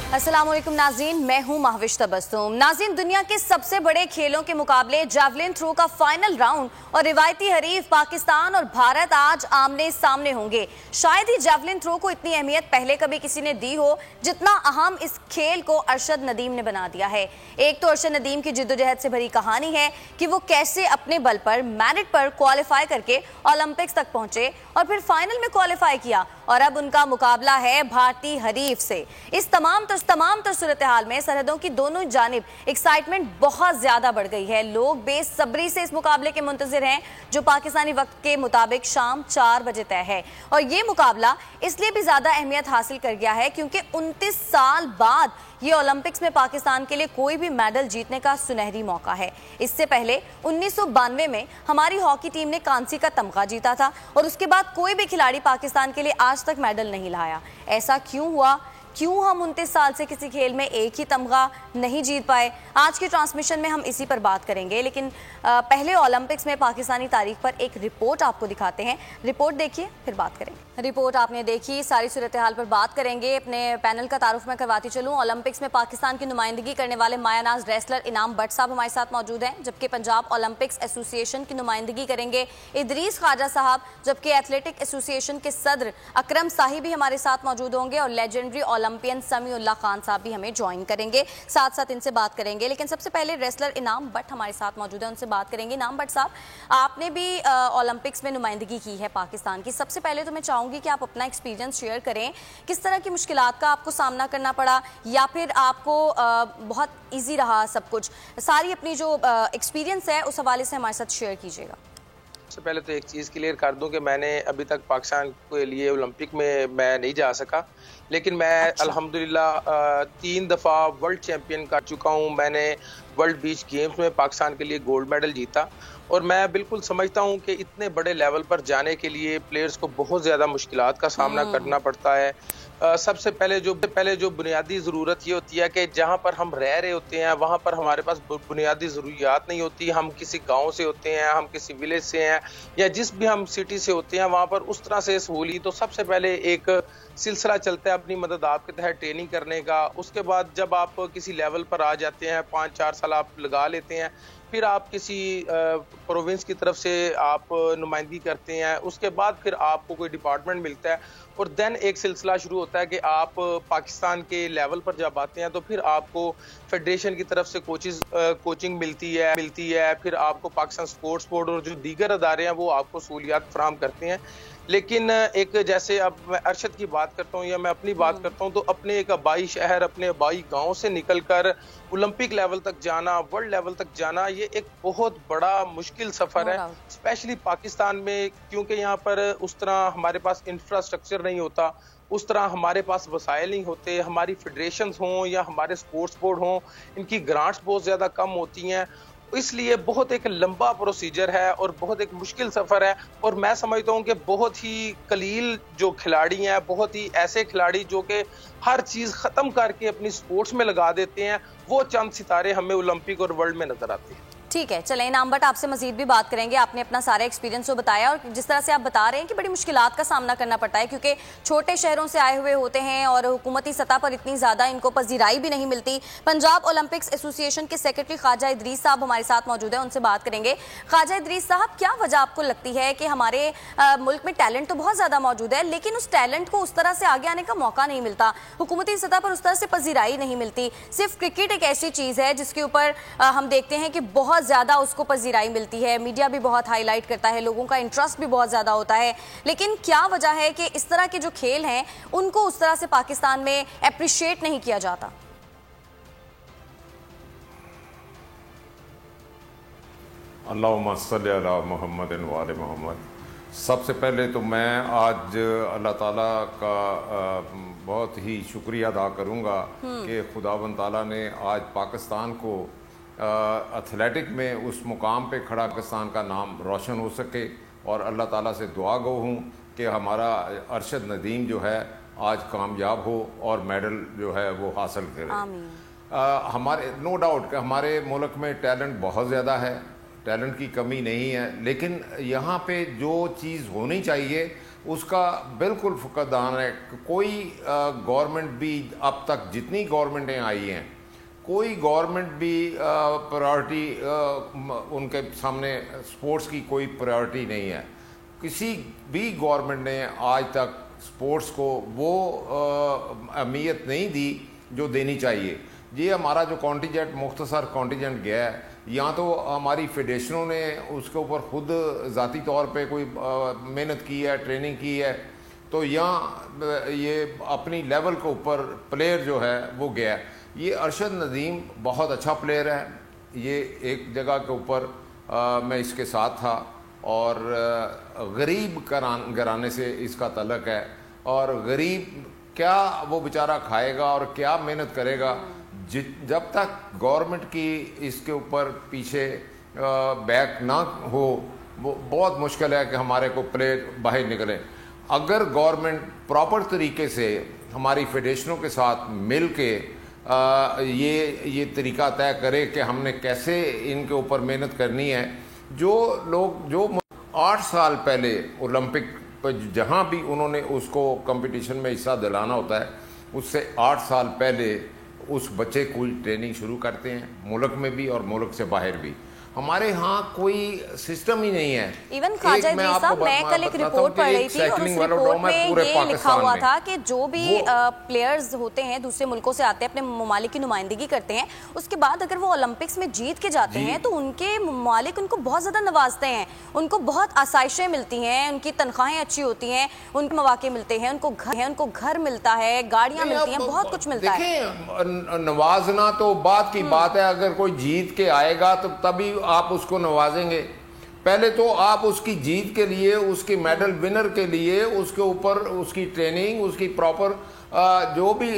अस्सलामुअलैकुम नाज़रीन, मैं हूं महविश तबस्सुम। नाज़रीन, दुनिया के सबसे बड़े खेलों के मुकाबले जैवलिन थ्रो का फाइनल राउंड और रिवायती हरीफ पाकिस्तान और भारत आज आमने सामने होंगे। शायद ही जैवलिन थ्रो को इतनी अहमियत पहले कभी किसी ने दी हो जितना अहम इस खेल को अरशद नदीम ने बना दिया है। एक तो अरशद नदीम की जिद्दोजहद से भरी कहानी है कि वो कैसे अपने बल पर मेरिट पर क्वालिफाई करके ओलंपिक्स तक पहुंचे और फिर फाइनल में क्वालिफाई किया और अब उनका मुकाबला है भारतीय हरीफ से। इस तमाम सूरत हाल में सरहदों की दोनों जानिब एक्साइटमेंट बहुत ज्यादा बढ़ गई है। लोग बेसब्री से इस मुकाबले के मुंतजिर हैं जो पाकिस्तानी वक्त के मुताबिक शाम 4 बजे तय है। और ये मुकाबला इसलिए भी ज्यादा अहमियत हासिल कर गया है क्योंकि 29 साल बाद ये ओलंपिक्स में पाकिस्तान के लिए कोई भी मेडल जीतने का सुनहरी मौका है। इससे पहले 1992 में हमारी हॉकी टीम ने कांसी का तमगा जीता था और उसके बाद कोई भी खिलाड़ी पाकिस्तान के लिए आज तक मेडल नहीं लाया। ऐसा क्यों हुआ? क्यों हम 29 साल से किसी खेल में एक ही तमगा नहीं जीत पाए? आज की ट्रांसमिशन में हम इसी पर बात करेंगे, लेकिन पहले ओलंपिक्स में पाकिस्तानी तारीख पर एक रिपोर्ट आपको दिखाते हैं। रिपोर्ट देखिए फिर बात करेंगे। रिपोर्ट आपने देखी, सारी सूरत हाल पर बात करेंगे। अपने पैनल का तारुफ मैं करवाती चलूं। ओलंपिक्स में पाकिस्तान की नुमाइंदगी करने वाले मायानाज रेसलर इनाम भट्ट साहब हमारे साथ मौजूद हैं, जबकि पंजाब ओलंपिक्स एसोसिएशन की नुमाइंदगी करेंगे इदरीस ख्वाजा साहब, जबकि एथलेटिक एसोसिएशन के सदर अकरम साही भी हमारे साथ मौजूद होंगे और लेजेंडरी ओलंपियन समीउल्लाह खान साहब भी हमें ज्वाइन करेंगे। साथ साथ इनसे बात करेंगे, लेकिन सबसे पहले रेसलर इनाम भट्ट हमारे साथ मौजूद है, उनसे बात करेंगे। इनाम भट्ट साहब, आपने भी ओलंपिक्स में नुमाइंदगी की है पाकिस्तान की। सबसे पहले तो मैं चाहूंगी कि आप अपना एक्सपीरियंस शेयर करें। किस तरह की मुश्किलात का आपको सामना करना पड़ा या फिर आपको बहुत ईजी रहा सब कुछ? सारी अपनी जो एक्सपीरियंस है उस हवाले से हमारे साथ शेयर कीजिएगा। सबसे पहले तो एक चीज़ क्लियर कर दूं कि मैंने अभी तक पाकिस्तान के लिए ओलंपिक में मैं नहीं जा सका, लेकिन मैं अल्हम्दुलिल्लाह 3 दफ़ा वर्ल्ड चैंपियन कर चुका हूं। मैंने वर्ल्ड बीच गेम्स में पाकिस्तान के लिए गोल्ड मेडल जीता और मैं बिल्कुल समझता हूं कि इतने बड़े लेवल पर जाने के लिए प्लेयर्स को बहुत ज़्यादा मुश्किलात का सामना करना पड़ता है। सबसे पहले जो बुनियादी ज़रूरत ये होती है कि जहाँ पर हम रह रहे होते हैं वहाँ पर हमारे पास बुनियादी ज़रूरियात नहीं होती। हम किसी गांव से होते हैं, हम किसी विलेज से हैं या जिस भी हम सिटी से होते हैं वहाँ पर उस तरह से सहूली। तो सबसे पहले एक सिलसिला चलता है अपनी मदद आपके तहत ट्रेनिंग करने का। उसके बाद जब आप किसी लेवल पर आ जाते हैं, 5-4 साल आप लगा लेते हैं, फिर आप किसी प्रोविंस की तरफ से आप नुमाइंदगी करते हैं, उसके बाद फिर आपको कोई डिपार्टमेंट मिलता है और देन एक सिलसिला शुरू होता है कि आप पाकिस्तान के लेवल पर जब आते हैं तो फिर आपको फेडरेशन की तरफ से कोचिंग मिलती है। फिर आपको पाकिस्तान स्पोर्ट्स बोर्ड और जो दीगर अदारे हैं वो आपको सहूलियात फराहम करते हैं। लेकिन एक जैसे अब मैं अरशद की बात करता हूँ या मैं अपनी बात करता हूँ तो अपने एक आबाई शहर, अपने आबाई गांव से निकलकर ओलंपिक लेवल तक जाना, वर्ल्ड लेवल तक जाना, ये एक बहुत बड़ा मुश्किल सफर है, स्पेशली पाकिस्तान में, क्योंकि यहाँ पर उस तरह हमारे पास इंफ्रास्ट्रक्चर नहीं होता, उस तरह हमारे पास वसाइल नहीं होते। हमारी फेडरेशंस हों या हमारे स्पोर्ट्स बोर्ड हों, इनकी ग्रांट्स बहुत ज़्यादा कम होती हैं। इसलिए बहुत एक लंबा प्रोसीजर है और बहुत एक मुश्किल सफ़र है। और मैं समझता हूँ कि बहुत ही कलील जो खिलाड़ी हैं, बहुत ही ऐसे खिलाड़ी जो कि हर चीज़ ख़त्म करके अपनी स्पोर्ट्स में लगा देते हैं, वो चंद सितारे हमें ओलंपिक और वर्ल्ड में नजर आते हैं। ठीक है, चलें इनाम भट्ट, आपसे मजीद भी बात करेंगे। आपने अपना सारा एक्सपीरियंस तो बताया और जिस तरह से आप बता रहे हैं कि बड़ी मुश्किलात का सामना करना पड़ता है क्योंकि छोटे शहरों से आए हुए होते हैं और हुकूमती सतह पर इतनी ज़्यादा इनको पजीराई भी नहीं मिलती। पंजाब ओलंपिक्स एसोसिएशन के सेक्रेटरी ख्वाजा इदरीस साहब हमारे साथ मौजूद हैं, उनसे बात करेंगे। ख्वाजा इदरीस साहब, क्या वजह आपको लगती है कि हमारे मुल्क में टैलेंट तो बहुत ज़्यादा मौजूद है लेकिन उस टैलेंट को उस तरह से आगे आने का मौका नहीं मिलता, हुकूमती सतह पर उस तरह से पजीराई नहीं मिलती? सिर्फ क्रिकेट एक ऐसी चीज़ है जिसके ऊपर हम देखते हैं कि बहुत ज़्यादा उसको पजीराई मिलती है, मीडिया भी बहुत हाईलाइट करता है, लोगों का इंटरेस्ट भी बहुत ज़्यादा होता है, लेकिन क्या वजह है कि इस तरह के जो खेल हैं उनको उस तरह से पाकिस्तान में अप्रिशिएट नहीं किया जाता? अल्लाहुम्मा सल्ली अला मुहम्मद व आले मुहम्मद। सबसे पहले तो मैं आज अल्लाह ताला का बहुत ही शुक्रिया अदा करूँगा कि खुदावंद ताला ने आज पाकिस्तान को एथलेटिक में उस मुकाम पे खड़ा, पाकिस्तान का नाम रोशन हो सके। और अल्लाह ताला से दुआ गो हूँ कि हमारा अरशद नदीम जो है आज कामयाब हो और मेडल जो है वो हासिल करे। हमारे नो डाउट कि हमारे मुल्क में टैलेंट बहुत ज़्यादा है, टैलेंट की कमी नहीं है, लेकिन यहाँ पे जो चीज़ होनी चाहिए उसका बिल्कुल फुकदान है। कोई गवर्नमेंट भी अब तक जितनी गवर्नमेंटें आई हैं, कोई गवर्नमेंट भी प्रायोरिटी उनके सामने स्पोर्ट्स की कोई प्रायोरिटी नहीं है। किसी भी गवर्नमेंट ने आज तक स्पोर्ट्स को वो अहमियत नहीं दी जो देनी चाहिए। ये हमारा जो कॉन्टीजेंट मुख्तसर कॉन्टीजेंट गया है, यहाँ तो हमारी फेडरेशनों ने उसके ऊपर खुद ज़ाती तौर पे कोई मेहनत की है, ट्रेनिंग की है, तो यहाँ ये अपनी लेवल के ऊपर प्लेयर जो है वो गया है। ये अरशद नदीम बहुत अच्छा प्लेयर है। ये एक जगह के ऊपर मैं इसके साथ था और गरीब घराने से इसका तल्लक है, और गरीब क्या वो बेचारा खाएगा और क्या मेहनत करेगा। जब तक गवर्नमेंट की इसके ऊपर पीछे बैक ना हो, वो बहुत मुश्किल है कि हमारे को प्लेयर बाहर निकले। अगर गवर्नमेंट प्रॉपर तरीके से हमारी फेडरेशनों के साथ मिल के ये तरीका तय करे कि हमने कैसे इनके ऊपर मेहनत करनी है। जो लोग जो 8 साल पहले ओलंपिक पर जहाँ भी उन्होंने उसको कंपटीशन में हिस्सा दिलाना होता है, उससे 8 साल पहले उस बच्चे को ट्रेनिंग शुरू करते हैं, मुल्क में भी और मुल्क से बाहर भी। हमारे यहाँ कोई सिस्टम ही नहीं है। इवन ख्वाजा इदरीस साहब, मैं कल एक रिपोर्ट पढ़ रही थी और उस रिपोर्ट में ये लिखा हुआ था कि जो भी प्लेयर्स होते हैं दूसरे मुल्कों से आते हैं, अपने ममालिक की नुमाइंदगी करते हैं, उसके बाद अगर वो ओलंपिक्स में जीत के जाते हैं तो उनके ममालिक उनको बहुत ज्यादा नवाजते हैं, उनको बहुत आसाइशें मिलती हैं, उनकी तनख्वाहें अच्छी होती हैं, उनको मौके मिलते हैं, उनको घर मिलता है, गाड़ियां मिलती हैं, बहुत कुछ मिलता है। नवाजना तो बात की बात है, अगर कोई जीत के आएगा तो तभी आप उसको नवाजेंगे। पहले तो आप उसकी जीत के लिए, उसके मेडल विनर के लिए उसके ऊपर उसकी ट्रेनिंग, उसकी प्रॉपर जो भी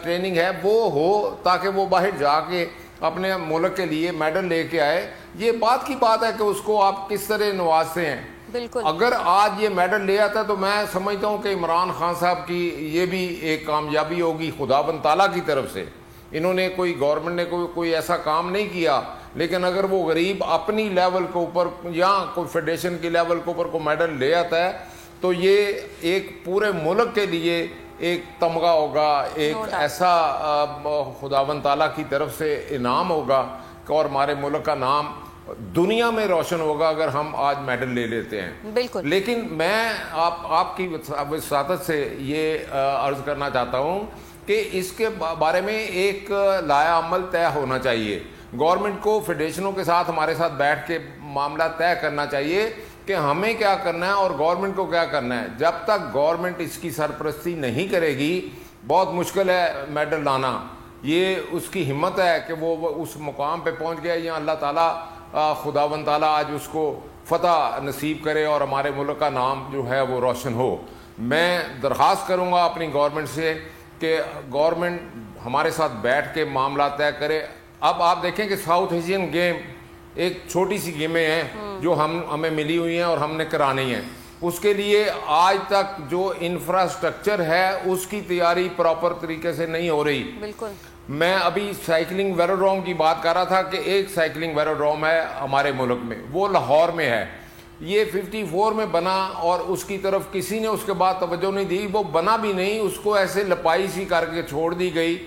ट्रेनिंग है वो हो, ताकि वो बाहर जाके अपने मुल्क के लिए मेडल लेके आए। ये बात की बात है कि उसको आप किस तरह नवाजते हैं। बिल्कुल। अगर आज ये मेडल ले आता तो मैं समझता हूँ कि इमरान खान साहब की ये भी एक कामयाबी होगी खुदाबंद ताला की तरफ से। इन्होंने कोई गवर्नमेंट ने कोई ऐसा काम नहीं किया, लेकिन अगर वो गरीब अपनी लेवल के ऊपर या कोई फेडरेशन की लेवल के ऊपर को मेडल ले आता है तो ये एक पूरे मुल्क के लिए एक तमगा होगा, एक ऐसा खुदावंद ताला की तरफ से इनाम होगा और हमारे मुल्क का नाम दुनिया में रोशन होगा अगर हम आज मेडल ले लेते हैं। बिल्कुल। लेकिन मैं आपकी वसातत से ये अर्ज करना चाहता हूँ कि इसके बारे में एक लाया अमल तय होना चाहिए। गवर्नमेंट को फेडरेशनों के साथ हमारे साथ बैठ के मामला तय करना चाहिए कि हमें क्या करना है और गवर्नमेंट को क्या करना है। जब तक गवर्नमेंट इसकी सरपरस्ती नहीं करेगी, बहुत मुश्किल है मेडल लाना। ये उसकी हिम्मत है कि वो उस मुकाम पे पहुंच गया, या अल्लाह ताला खुदावंद ताला आज उसको फतह नसीब करे और हमारे मुल्क का नाम जो है वो रोशन हो। मैं दरख्वास्त करूँगा अपनी गवर्नमेंट से कि गवर्नमेंट हमारे साथ बैठ के मामला तय करे। अब आप देखें कि साउथ एशियन गेम एक छोटी सी गेमें हैं जो हमें मिली हुई हैं और हमने करानी है। उसके लिए आज तक जो इंफ्रास्ट्रक्चर है उसकी तैयारी प्रॉपर तरीके से नहीं हो रही। बिल्कुल। मैं अभी साइकिलिंग वेलोड्रोम की बात कर रहा था कि एक साइकिलिंग वेलोड्रोम है हमारे मुल्क में, वो लाहौर में है। ये 54 में बना और उसकी तरफ किसी ने उसके बाद तवज्जो नहीं दी। वो बना भी नहीं, उसको ऐसे लपाई सी करके छोड़ दी गई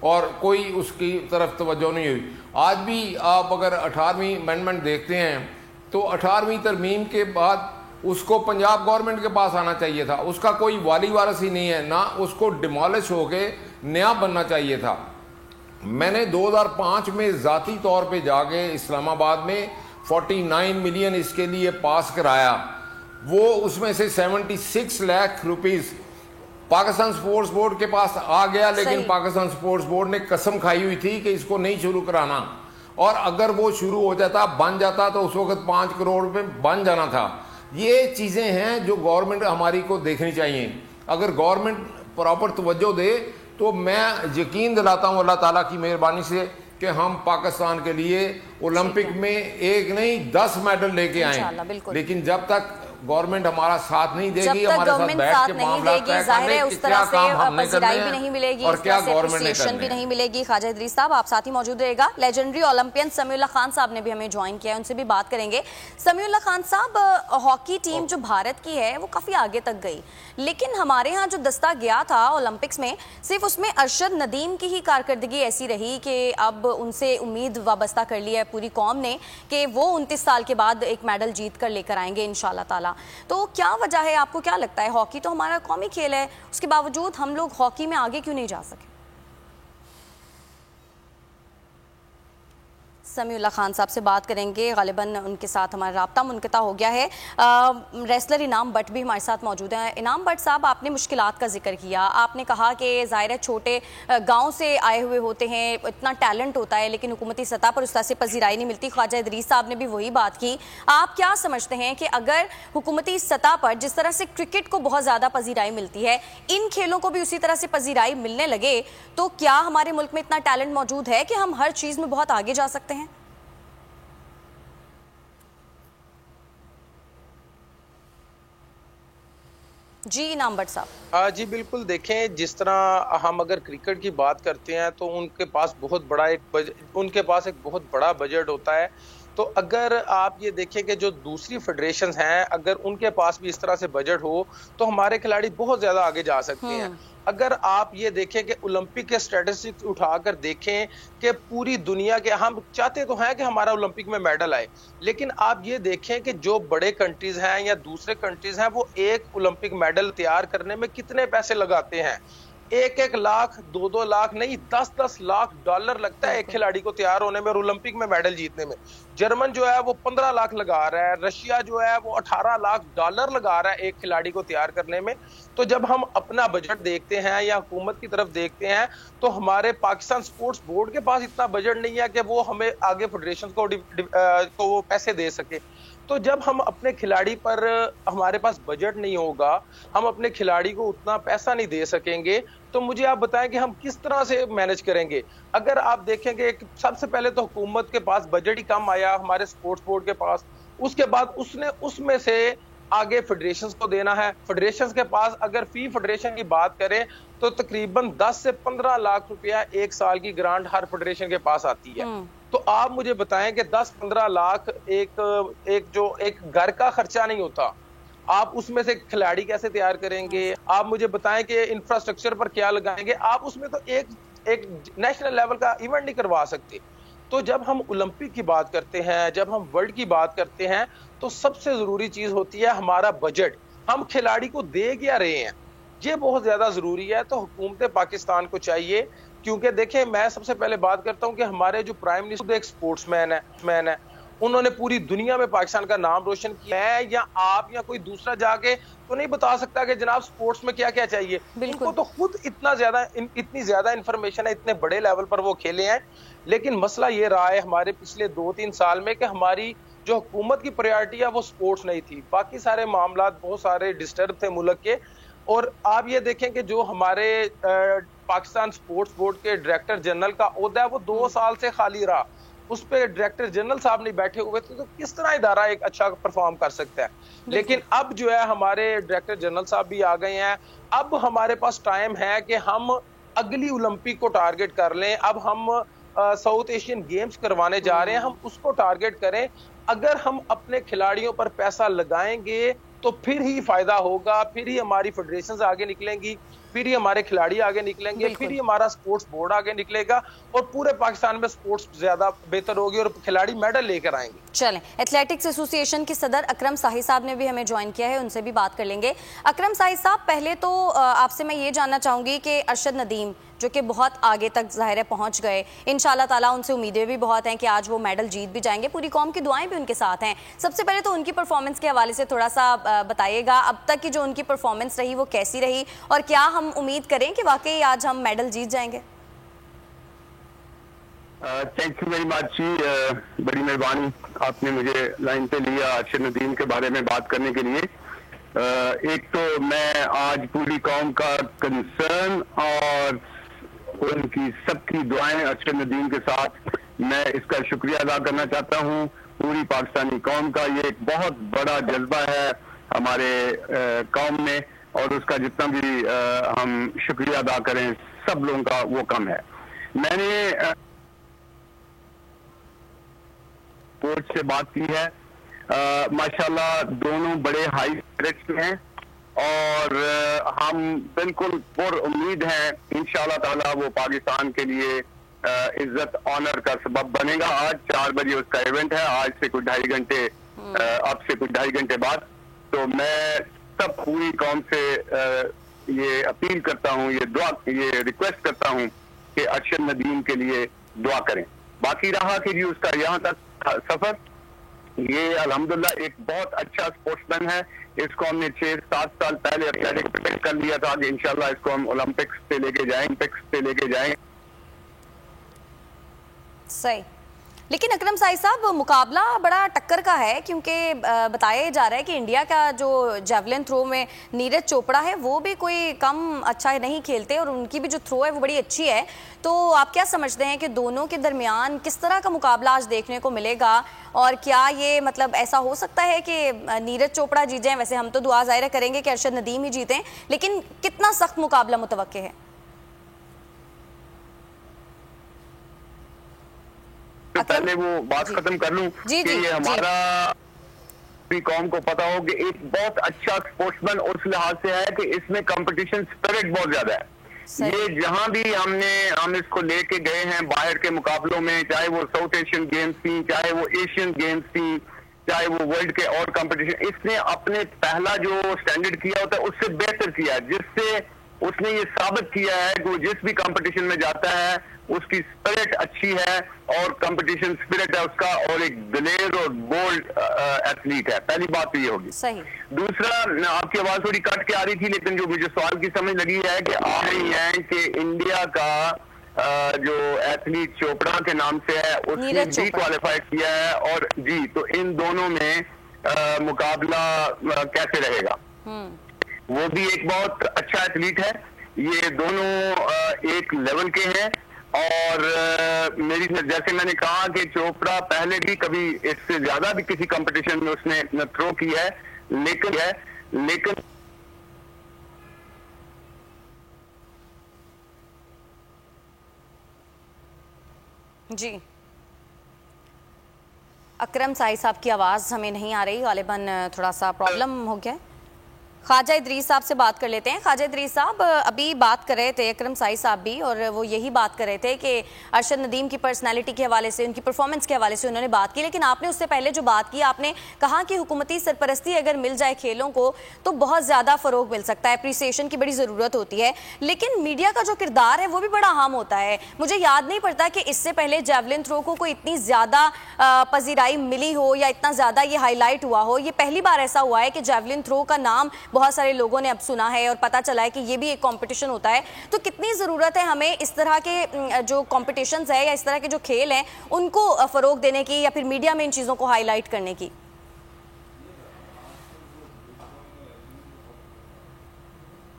और कोई उसकी तरफ तवज्जो नहीं हुई। आज भी आप अगर 18वीं अमेंडमेंट देखते हैं तो 18वीं तरमीम के बाद उसको पंजाब गवर्नमेंट के पास आना चाहिए था। उसका कोई वाली वारस ही नहीं है, ना उसको डिमोलिश होके नया बनना चाहिए था। मैंने 2005 में ज़ाती तौर पे जाके इस्लामाबाद में 49 मिलियन इसके लिए पास कराया। वो उसमें से 76 lakh rupees Pakistan sports board के पास आ गया, लेकिन पाकिस्तान स्पोर्ट्स बोर्ड ने कसम खाई हुई थी कि इसको नहीं शुरू कराना, और अगर वो शुरू हो जाता बन जाता तो उस वक्त 5 करोड़ रुपए बन जाना था। ये चीज़ें हैं जो गवर्नमेंट हमारी को देखनी चाहिए। अगर गवर्नमेंट प्रॉपर तवज्जो दे तो मैं यकीन दिलाता हूँ अल्लाह ताला की मेहरबानी से कि हम पाकिस्तान के लिए ओलंपिक में एक नहीं 10 मेडल लेके आए। लेकिन जब तक गवर्नमेंट हमारा साथ नहीं देगी, जब तक हमारे साथ गवर्नमेंट बैठ साथ के नहीं मामला देगी, तय जाहिर है करने उस कि तरह क्या काम हमने से पजीराई करने भी हैं नहीं मिलेगी, और इस क्या तरह से गवर्नमेंट ने एप्रिसिएशन करने भी हैं। नहीं मिलेगी। ख्वाजा इदरीस साहब आप साथ ही मौजूद रहेगा। लेजेंडरी ओलंपियन समीउल्लाह खान साहब ने भी हमें ज्वाइन किया है, उनसे भी बात करेंगे। समीउल्लाह खान साहब, हॉकी टीम जो भारत की है वो काफी आगे तक गई, लेकिन हमारे यहाँ जो दस्ता गया था ओलंपिक्स में, सिर्फ उसमें अरशद नदीम की ही कारकर्दगी ऐसी रही कि अब उनसे उम्मीद वाबस्ता कर ली है पूरी कौम ने कि वो 29 साल के बाद एक मेडल जीत कर लेकर आएंगे इंशाल्लाह ताला। तो क्या वजह है, आपको क्या लगता है? हॉकी तो हमारा कौमी खेल है, उसके बावजूद हम लोग हॉकी में आगे क्यों नहीं जा सके? समीउल्लाह खान साहब से बात करेंगे, गालिबन उनके साथ हमारा राब्ता मुनक़ता हो गया है। रेसलर इनाम भट्ट भी हमारे साथ मौजूद हैं। इनाम भट्ट साहब, आपने मुश्किलात का जिक्र किया, आपने कहा कि ज़ाहिर है छोटे गांव से आए हुए होते हैं, इतना टैलेंट होता है लेकिन हुकूमती सतह पर उस तरह से पजीराई नहीं मिलती। ख्वाजा इदरीस साहब ने भी वही बात की। आप क्या समझते हैं कि अगर हुकूमती सतह पर जिस तरह से क्रिकेट को बहुत ज़्यादा पजीराई मिलती है, इन खेलों को भी उसी तरह से पजीराई मिलने लगे तो क्या हमारे मुल्क में इतना टैलेंट मौजूद है कि हम हर चीज़ में बहुत आगे जा सकते हैं? जी इनाम भट्ट साहब। जी बिल्कुल, देखें जिस तरह हम अगर क्रिकेट की बात करते हैं तो उनके पास एक बहुत बड़ा बजट होता है। तो अगर आप ये देखें कि जो दूसरी फेडरेशंस हैं, अगर उनके पास भी इस तरह से बजट हो तो हमारे खिलाड़ी बहुत ज्यादा आगे जा सकते हैं। अगर आप ये देखें कि ओलंपिक के स्टैटिस्टिक्स उठाकर देखें कि पूरी दुनिया के, हम चाहते तो हैं कि हमारा ओलंपिक में मेडल आए, लेकिन आप ये देखें कि जो बड़े कंट्रीज हैं या दूसरे कंट्रीज हैं वो एक ओलंपिक मेडल तैयार करने में कितने पैसे लगाते हैं। 1-1 लाख, 2-2 लाख नहीं, 10-10 लाख डॉलर लगता है एक खिलाड़ी को तैयार होने में और ओलंपिक में मेडल जीतने में। जर्मन जो है वो 15 लाख लगा रहा है, रशिया जो है वो 18 लाख डॉलर लगा रहा है एक खिलाड़ी को तैयार करने में। तो जब हम अपना बजट देखते हैं या हुकूमत की तरफ देखते हैं तो हमारे पाकिस्तान स्पोर्ट्स बोर्ड के पास इतना बजट नहीं है कि वो हमें आगे फेडरेशन को वो पैसे दे सके। तो जब हम अपने खिलाड़ी पर, हमारे पास बजट नहीं होगा, हम अपने खिलाड़ी को उतना पैसा नहीं दे सकेंगे, तो मुझे आप बताएं कि हम किस तरह से मैनेज करेंगे। अगर आप देखेंगे सबसे पहले तो हुकूमत के पास बजट ही कम आया हमारे स्पोर्ट्स बोर्ड के पास, उसके बाद उसने उसमें से आगे फेडरेशंस को देना है। फेडरेशंस के पास अगर फी फेडरेशन की बात करें तो तकरीबन 10 से 15 लाख रुपया एक साल की ग्रांट हर फेडरेशन के पास आती है। तो आप मुझे बताएं कि 10-15 लाख एक घर का खर्चा नहीं होता, आप उसमें से खिलाड़ी कैसे तैयार करेंगे? आप मुझे बताएं कि इंफ्रास्ट्रक्चर पर क्या लगाएंगे? आप उसमें तो एक नेशनल लेवल का इवेंट नहीं करवा सकते। तो जब हम ओलंपिक की बात करते हैं, जब हम वर्ल्ड की बात करते हैं, तो सबसे जरूरी चीज होती है हमारा बजट। हम खिलाड़ी को दे क्या रहे हैं, ये बहुत ज्यादा जरूरी है। तो हुकूमत पाकिस्तान को चाहिए, क्योंकि देखें मैं सबसे पहले बात करता हूं कि हमारे जो प्राइम मिनिस्टर एक स्पोर्ट्समैन है, उन्होंने पूरी दुनिया में पाकिस्तान का नाम रोशन किया है। या आप या कोई दूसरा जाके तो नहीं बता सकता कि जनाब स्पोर्ट्स में क्या क्या चाहिए। उनको तो खुद इतनी ज्यादा इंफॉर्मेशन है, इतने बड़े लेवल पर वो खेले हैं। लेकिन मसला ये रहा है हमारे पिछले 2-3 साल में कि हमारी जो हुकूमत की प्रायोरिटी है वो स्पोर्ट्स नहीं थी, बाकी सारे मामला बहुत सारे डिस्टर्ब थे मुल्क के। और आप ये देखें कि जो हमारे पाकिस्तान स्पोर्ट्स बोर्ड के डायरेक्टर जनरल का ओहदा है वो 2 साल से खाली रहा, उस पर डायरेक्टर जनरल साहब नहीं बैठे हुए थे, तो किस तरह इदारा एक अच्छा परफॉर्म कर सकता है। लेकिन अब जो है हमारे डायरेक्टर जनरल साहब भी आ गए हैं, अब हमारे पास टाइम है कि हम अगली ओलंपिक को टारगेट कर लें। अब हम साउथ एशियन गेम्स करवाने जा रहे हैं, हम उसको टारगेट करें। अगर हम अपने खिलाड़ियों पर पैसा लगाएंगे तो फिर ही फायदा होगा, फिर ही हमारी फेडरेशंस आगे निकलेंगी, फिर ही हमारे खिलाड़ी आगे निकलेंगे, फिर ही हमारा स्पोर्ट्स बोर्ड आगे निकलेगा और पूरे पाकिस्तान में स्पोर्ट्स ज्यादा बेहतर होगी और खिलाड़ी मेडल लेकर आएंगे। चलें, एथलेटिक्स एसोसिएशन के सदर अकरम साही साहब ने भी हमें ज्वाइन किया है, उनसे भी बात कर लेंगे। अकरम साही साहब, पहले तो आपसे मैं ये जानना चाहूंगी कि अरशद नदीम जो कि बहुत आगे तक ज़ाहिर है पहुंच गए, इंशाल्लाह ताला उनसे उम्मीदें भी बहुत हैं कि आज वो मेडल जीत भी जाएंगे, पूरी कौम की दुआएं भी उनके साथ हैं। सबसे पहले तो उनकी परफॉर्मेंस के हवाले से थोड़ा सा बताइएगा, अब तक की जो उनकी परफॉर्मेंस रही वो कैसी रही और क्या हम उम्मीद करें कि वाकई आज हम मेडल जीत जाएंगे? थैंक यू वेरी मच जी, बड़ी मेहरबानी आपने मुझे लाइन पे लिया अरशद नदीम के बारे में बात करने के लिए। एक तो मैं आज पूरी कौम का कंसर्न और उनकी सबकी दुआएं अरशद नदीम के साथ, मैं इसका शुक्रिया अदा करना चाहता हूं। पूरी पाकिस्तानी कौम का ये एक बहुत बड़ा जज्बा है हमारे कौम में, और उसका जितना भी हम शुक्रिया अदा करें सब लोगों का वो कम है। मैंने कोच से बात की है, माशाल्लाह दोनों बड़े हाई स्पिरिट्स में हैं और हम बिल्कुल पुर उम्मीद हैं इंशाल्लाह ताला वो पाकिस्तान के लिए इज्जत ऑनर का सबब बनेगा। आज 4 बजे उसका इवेंट है, आज से कुछ 2.5 घंटे अब से कुछ 2.5 घंटे बाद। तो मैं सब पूरी कौम से ये अपील करता हूँ, ये रिक्वेस्ट करता हूँ कि अरशद नदीम के लिए दुआ करें। बाकी रहा कि जी उसका यहाँ तक सफर, ये अल्हम्दुलिल्लाह एक बहुत अच्छा स्पोर्ट्समैन है। इसको हमने 6-7 साल पहले प्रेडिक्ट कर लिया था कि इंशाल्लाह इसको हम ओलंपिक्स पे लेके जाएंगे। सही। लेकिन अकरम साई साहब, मुकाबला बड़ा टक्कर का है, क्योंकि बताया जा रहा है कि इंडिया का जो जेवलिन थ्रो में नीरज चोपड़ा है वो भी कोई कम अच्छा नहीं खेलते और उनकी भी जो थ्रो है वो बड़ी अच्छी है। तो आप क्या समझते हैं कि दोनों के दरमियान किस तरह का मुकाबला आज देखने को मिलेगा, और क्या ये मतलब ऐसा हो सकता है कि नीरज चोपड़ा जीत जाएं? वैसे हम तो दुआ ज़ाहिर करेंगे कि अरशद नदीम ही जीतें, लेकिन कितना सख्त मुकाबला मुतवक्के है? पहले वो बात खत्म कर लूं कि ये हमारा कौम को पता हो कि एक बहुत अच्छा स्पोर्ट्समैन उस लिहाज से है कि इसमें कंपटीशन स्पिरिट बहुत ज्यादा है। ये जहां भी हम इसको लेके गए हैं बाहर के मुकाबलों में, चाहे वो साउथ एशियन गेम्स थी, चाहे वो एशियन गेम्स थी, चाहे वो वर्ल्ड के और कंपटीशन, इसने अपने पहला जो स्टैंडर्ड किया होता है उससे बेहतर किया है, जिससे उसने ये साबित किया है कि वो जिस भी कंपटीशन में जाता है उसकी स्पिरिट अच्छी है और कंपटीशन स्पिरिट है उसका, और एक दिलेर और बोल्ड एथलीट है। पहली बात तो ये होगी। सही। दूसरा, आपकी आवाज थोड़ी कट के आ रही थी, लेकिन जो मुझे सवाल की समझ लगी है कि आ रही है कि इंडिया का जो एथलीट चोपड़ा के नाम से है उसने भी क्वालिफाई किया है, और जी तो इन दोनों में मुकाबला कैसे रहेगा। वो भी एक बहुत अच्छा एथलीट है, ये दोनों एक लेवल के हैं। और जैसे मैंने कहा कि चोपड़ा पहले भी कभी इससे ज्यादा भी किसी कंपटीशन में उसने थ्रो किया है, लेकिन जी अकरम साई साहब की आवाज़ हमें नहीं आ रही, गालिबन थोड़ा सा प्रॉब्लम हो गया। ख्वाजा इदरीस साहब से बात कर लेते हैं। ख्वाजा इदरीस साहब, अभी बात कर रहे थे अकरम साई साहब भी, और वो यही बात कर रहे थे कि अरशद नदीम की पर्सनालिटी के हवाले से, उनकी परफॉर्मेंस के हवाले से उन्होंने बात की, लेकिन आपने उससे पहले जो बात की, आपने कहा कि हुकूमती सरपरस्ती अगर मिल जाए खेलों को तो बहुत ज़्यादा फ़रोग मिल सकता है, अप्रिसिएशन की बड़ी ज़रूरत होती है, लेकिन मीडिया का जो किरदार है वो भी बड़ा अहम होता है। मुझे याद नहीं पड़ता कि इससे पहले जेवलिन थ्रो को कोई इतनी ज़्यादा पजीराई मिली हो या इतना ज़्यादा ये हाईलाइट हुआ हो। ये पहली बार ऐसा हुआ है कि जेवलिन थ्रो का नाम बहुत सारे लोगों ने अब सुना है और पता चला है कि ये भी एक कंपटीशन होता है। तो कितनी ज़रूरत है हमें इस तरह के जो कंपटीशंस है या इस तरह के जो खेल हैं उनको फ़रोग देने की, या फिर मीडिया में इन चीज़ों को हाईलाइट करने की?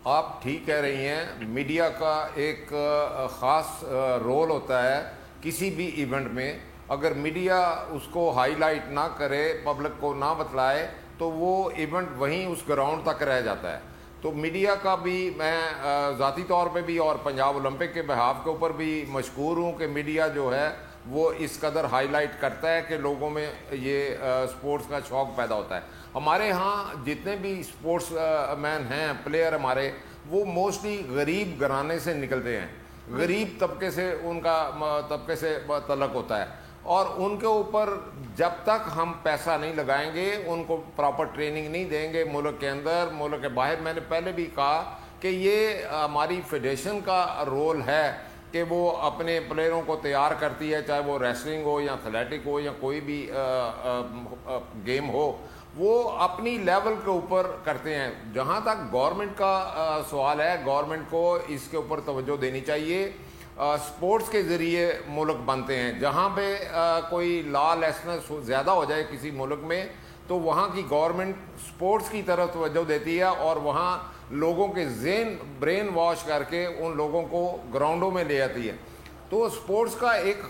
आप ठीक कह रही हैं, मीडिया का एक ख़ास रोल होता है किसी भी इवेंट में। अगर मीडिया उसको हाईलाइट ना करे, पब्लिक को ना बतलाए, तो वो इवेंट वहीं उस ग्राउंड तक रह जाता है। तो मीडिया का भी मैं ज़ाती तौर पे भी और पंजाब ओलंपिक के बिहाफ के ऊपर भी मशकूर हूँ कि मीडिया जो है वो इस कदर हाईलाइट करता है कि लोगों में ये स्पोर्ट्स का शौक़ पैदा होता है। हमारे यहाँ जितने भी स्पोर्ट्स मैन हैं, प्लेयर हमारे, वो मोस्टली गरीब घराने से निकलते हैं, गरीब तबके से तल्लुक़ होता है, और उनके ऊपर जब तक हम पैसा नहीं लगाएंगे, उनको प्रॉपर ट्रेनिंग नहीं देंगे मुल्क के अंदर, मुल्क के बाहर, मैंने पहले भी कहा कि ये हमारी फेडरेशन का रोल है कि वो अपने प्लेयरों को तैयार करती है, चाहे वो रेसलिंग हो या एथलेटिक हो या कोई भी गेम हो, वो अपनी लेवल के ऊपर करते हैं। जहाँ तक गवर्नमेंट का सवाल है, गवर्नमेंट को इसके ऊपर तवज्जो देनी चाहिए। स्पोर्ट्स के ज़रिए मुल्क बनते हैं। जहाँ पे कोई लॉ लेसनेस ज़्यादा हो जाए किसी मुल्क में, तो वहाँ की गवर्नमेंट स्पोर्ट्स की तरफ तवज्जो देती है और वहाँ लोगों के ब्रेन वॉश करके उन लोगों को ग्राउंडों में ले आती है। तो स्पोर्ट्स का एक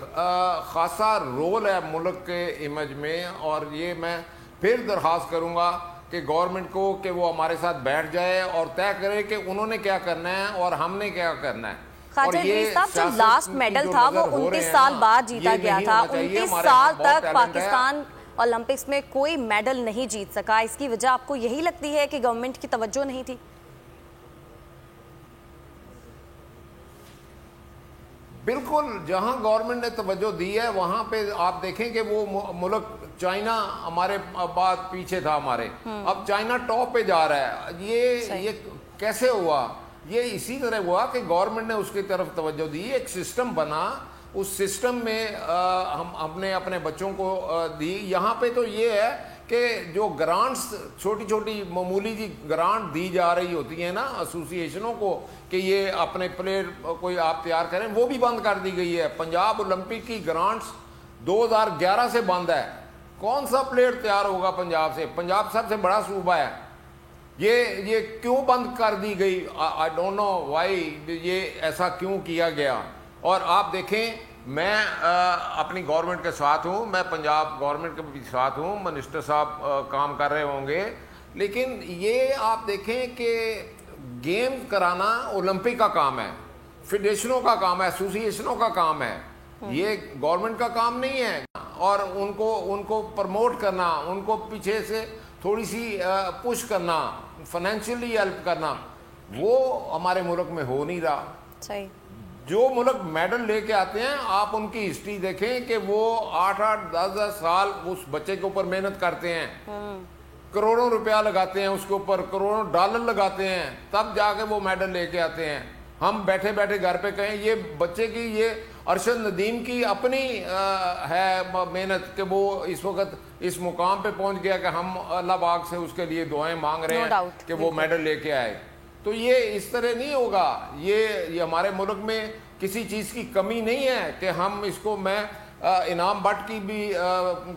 ख़ासा रोल है मुल्क के इमेज में, और ये मैं फिर दरख्वास्त करूँगा कि गवर्नमेंट को कि वो हमारे साथ बैठ जाए और तय करे कि उन्होंने क्या करना है और हमने क्या करना है। ख्वाजा इदरीस साहब, जो लास्ट मेडल था वो 29 साल बाद जीता गया था। 29 साल तक पाकिस्तान ओलंपिक्स में कोई मेडल नहीं जीत सका। इसकी वजह आपको यही लगती है कि गवर्नमेंट की तवज्जो नहीं थी? बिल्कुल, जहां गवर्नमेंट ने तवज्जो दी है वहां पे आप देखें कि वो मुल्क चाइना हमारे बाद पीछे था हमारे, अब चाइना टॉप पे जा रहा है। ये कैसे हुआ? ये इसी तरह हुआ कि गवर्नमेंट ने उसकी तरफ तवज्जो दी, एक सिस्टम बना, उस सिस्टम में हमने अपने बच्चों को दी। यहाँ पे तो ये है कि जो ग्रांट्स छोटी छोटी मामूली जी ग्रांट दी जा रही होती है ना एसोसिएशनों को कि ये अपने प्लेयर कोई आप तैयार करें, वो भी बंद कर दी गई है। पंजाब ओलंपिक की ग्रांट्स 2011 से बंद है। कौन सा प्लेयर तैयार होगा पंजाब से? पंजाब सबसे बड़ा सूबा है। ये क्यों बंद कर दी गई? आई डोंट नो व्हाई, ये ऐसा क्यों किया गया। और आप देखें, मैं अपनी गवर्नमेंट के साथ हूँ, मैं पंजाब गवर्नमेंट के भी साथ हूँ, मिनिस्टर साहब काम कर रहे होंगे, लेकिन ये आप देखें कि गेम कराना ओलंपिक का काम है, फेडरेशनों का काम है, एसोसिएशनों का काम है, ये गवर्नमेंट का काम नहीं है। और उनको प्रमोट करना, उनको पीछे से थोड़ी सी पुश करना, फाइनेंशियली हेल्प करना, वो हमारे मुल्क में हो नहीं रहा। सही। जो मुल्क मेडल लेके आते हैं, आप उनकी हिस्ट्री देखें कि वो 8-8, 10-10 साल उस बच्चे के ऊपर मेहनत करते हैं, करोड़ों रुपया लगाते हैं उसके ऊपर, करोड़ों डॉलर लगाते हैं, तब जाके वो मेडल लेके आते हैं। हम बैठे बैठे घर पे कहें, ये बच्चे की, ये अरशद नदीम की अपनी है मेहनत कि वो इस वक्त इस मुकाम पे पहुंच गया कि हम अल्लाह पाक से उसके लिए दुआएं मांग रहे हैं कि वो मेडल लेके आए। तो ये इस तरह नहीं होगा। ये हमारे मुल्क में किसी चीज़ की कमी नहीं है कि हम इसको, मैं इनाम भट्ट की भी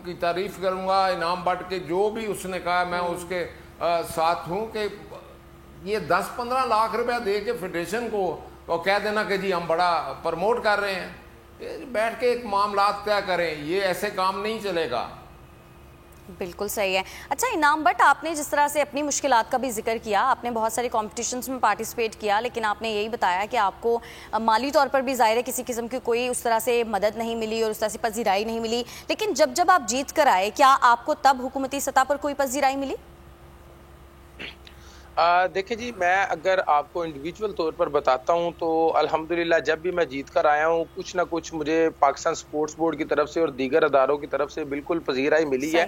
की तारीफ करूँगा। इनाम भट्ट के जो भी उसने कहा, मैं उसके साथ हूँ कि ये 10-15 लाख रुपया दे के फेडरेशन को और कह देना कि जी हम बड़ा प्रमोट कर रहे हैं, बैठ के एक मामला तय करें, ये ऐसे काम नहीं चलेगा। बिल्कुल सही है। अच्छा इनाम भट्ट, आपने जिस तरह से अपनी मुश्किलात का भी जिक्र किया, आपने बहुत सारे कॉम्पिटिशन्स में पार्टिसिपेट किया, लेकिन आपने यही बताया कि आपको माली तौर पर भी ज़ाहिर है किसी किस्म की कोई उस तरह से मदद नहीं मिली और उस तरह से पजीराई नहीं मिली, लेकिन जब आप जीत कर आए, क्या आपको तब हुकूमती सतह पर कोई पजीराई मिली? देखिए जी, मैं अगर आपको इंडिविजुअल तौर पर बताता हूं तो अल्हम्दुलिल्लाह जब भी मैं जीत कर आया हूं, कुछ ना कुछ मुझे पाकिस्तान स्पोर्ट्स बोर्ड की तरफ से और दीगर अदारों की तरफ से बिल्कुल पजीराई मिली है।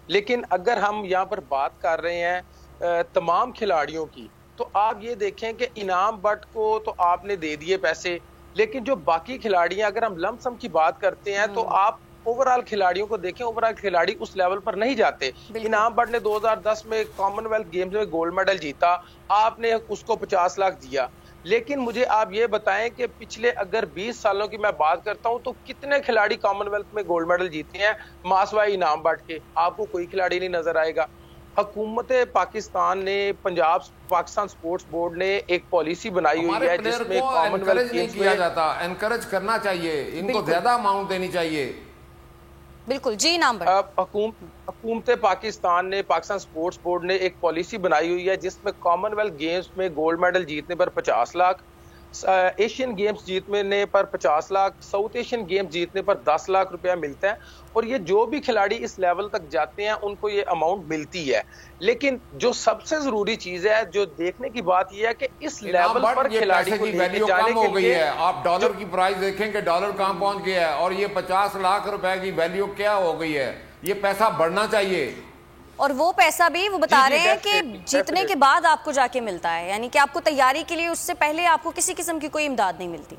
लेकिन अगर हम यहाँ पर बात कर रहे हैं तमाम खिलाड़ियों की, तो आप ये देखें कि इनाम भट्ट को तो आपने दे दिए पैसे, लेकिन जो बाकी खिलाड़ी हैं, अगर हम लमसम की बात करते हैं तो आप ओवरऑल खिलाड़ियों को देखें, ओवरऑल खिलाड़ी उस लेवल पर नहीं जाते। इनाम भट्ट ने 2010 में कॉमनवेल्थ गेम्स में गोल्ड मेडल जीता, आपने उसको 50 लाख दिया। लेकिन मुझे आप ये बताएं कि पिछले अगर 20 सालों की मैं बात करता हूं तो कितने खिलाड़ी कॉमनवेल्थ में गोल्ड मेडल जीते हैं मासवाई इनाम भट्ट के? आपको कोई खिलाड़ी नहीं नजर आएगा। हुकूमत पाकिस्तान ने, पाकिस्तान स्पोर्ट्स बोर्ड ने एक पॉलिसी बनाई हुई है जिसमें कॉमनवेल्थ गेम्स किया जाता, एनकरेज करना चाहिए, इनको ज्यादा अमाउंट देनी चाहिए। बिल्कुल जी। इनाम भट्ट, हुकूमत पाकिस्तान ने, पाकिस्तान स्पोर्ट्स बोर्ड ने एक पॉलिसी बनाई हुई है जिसमें कॉमनवेल्थ गेम्स में गोल्ड मेडल जीतने पर 50 लाख, एशियन गेम्स जीतने पर 50 लाख, साउथ एशियन गेम्स जीतने पर 10 लाख रुपया मिलता है। और ये जो भी खिलाड़ी इस लेवल तक जाते हैं उनको ये अमाउंट मिलती है। लेकिन जो सबसे जरूरी चीज है, जो देखने की बात यह है कि इस लेवल पर खिलाड़ी की वैल्यू कम हो गई है। आप डॉलर की प्राइस देखें कि डॉलर कहां पहुंच गया है, और ये 50 लाख रुपए की वैल्यू क्या हो गई है। ये पैसा बढ़ना चाहिए। और वो पैसा भी वो बता रहे हैं कि जीतने के बाद आपको जाके मिलता है, यानी कि आपको तैयारी के लिए उससे पहले आपको किसी किस्म की कोई इमदाद नहीं मिलती।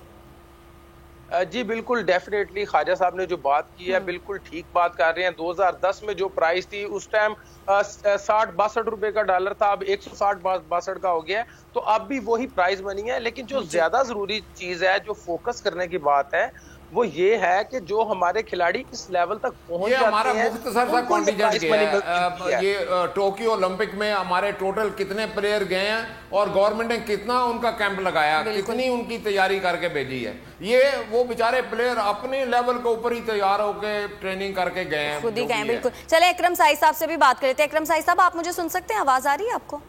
जी बिल्कुल, डेफिनेटली ख्वाजा साहब ने जो बात की है बिल्कुल ठीक बात कर रहे हैं। 2010 में जो प्राइस थी उस टाइम 60-62 रुपए का डॉलर था, अब 160-62 का हो गया, तो अब भी वही प्राइस बनी है। लेकिन जो ज्यादा जरूरी चीज है, जो फोकस करने की बात है, वो ये है कि जो हमारे खिलाड़ी इस लेवल तक पहुंच ये जाते हमारा हैं, मुख्तसर सा उनको ये कॉन्टिजेंट प्राइस मनी मिलती है। है। ये टोक्यो ओलंपिक में हमारे टोटल कितने प्लेयर गए हैं और गवर्नमेंट ने कितना उनका कैंप लगाया, कितनी उनकी तैयारी करके भेजी है। ये वो बेचारे प्लेयर अपने लेवल के ऊपर ही तैयार होकर ट्रेनिंग करके गए हैं, खुद ही गए। बिल्कुल। चले अकरम साई साहब से भी बात कर लेते हैं। अकरम साई साहब, आप मुझे सुन सकते हैं? आवाज आ रही है आपको?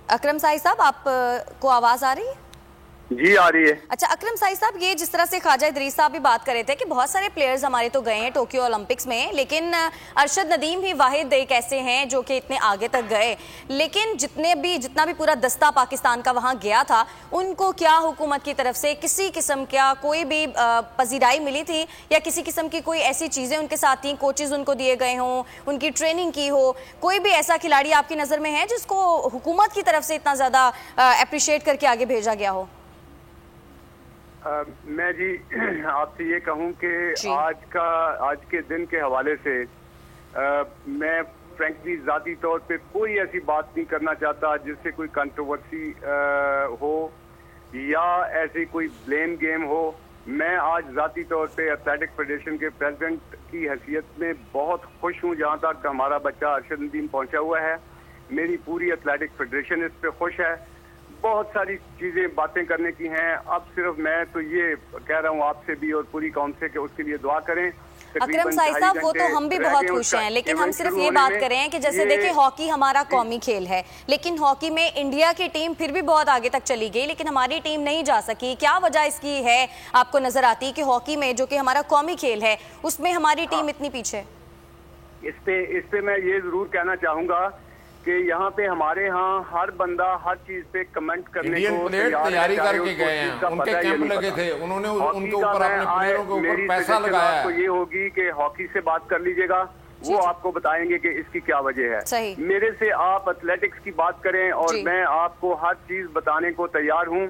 अकरम साई साहब, आपको आवाज आ रही है? जी आ रही है। अच्छा अकरम साई साहब, ये जिस तरह से ख्वाजा इदरीस साहब भी बात कर रहे थे कि बहुत सारे प्लेयर्स हमारे तो गए हैं टोक्यो ओलंपिक्स में, लेकिन अरशद नदीम ही वाहिद एक ऐसे हैं जो कि इतने आगे तक गए। लेकिन जितना भी पूरा दस्ता पाकिस्तान का वहां गया था, उनको क्या हुकूमत की तरफ से किसी किस्म का कोई भी पजीराई मिली थी या किसी किस्म की कोई ऐसी चीजें उनके साथ थी, कोचेज उनको दिए गए हों, उनकी ट्रेनिंग की हो? कोई भी ऐसा खिलाड़ी आपकी नजर में है जिसको हुकूमत की तरफ से इतना ज्यादा अप्रिशिएट करके आगे भेजा गया हो? मैं जी आपसे ये कहूं कि आज के दिन के हवाले से मैं फ्रैंकली ज़ाती तौर पे कोई ऐसी बात नहीं करना चाहता जिससे कोई कंट्रोवर्सी हो या ऐसी कोई ब्लेम गेम हो। मैं आज ज़ाती तौर पे एथलेटिक फेडरेशन के प्रेसिडेंट की हैसियत में बहुत खुश हूँ जहाँ तक हमारा बच्चा अरशद नदीम पहुँचा हुआ है। मेरी पूरी एथलेटिक फेडरेशन इस पे खुश है। बहुत सारी चीजें बातें करने की हैं। अब सिर्फ मैं तो ये कह रहा हूँ आपसे भी और पूरी कौम से कि उसके लिए दुआ करें। अकरम साई साहब, वो तो हम भी बहुत खुश हैं, लेकिन हम सिर्फ ये बात कर रहे हैं कि जैसे देखिए हॉकी हमारा कौमी खेल है, लेकिन हॉकी में इंडिया की टीम फिर भी बहुत आगे तक चली गई, लेकिन हमारी टीम नहीं जा सकी। क्या वजह इसकी है आपको नजर आती है कि हॉकी में जो कि हमारा कौमी खेल है उसमें हमारी टीम इतनी पीछे? इस पे मैं ये जरूर कहना चाहूंगा कि यहाँ पे हमारे यहाँ हर बंदा हर चीज पे कमेंट करने को तैयारी करके गए हैं, उनके कैंप लगे थे, उन्होंने उनके ऊपर अपने प्लेयरों के ऊपर पैसा लगाया है। आपको ये होगी कि हॉकी से बात कर लीजिएगा, वो आपको बताएंगे कि इसकी क्या वजह है। मेरे से आप एथलेटिक्स की बात करें और मैं आपको हर चीज बताने को तैयार हूँ।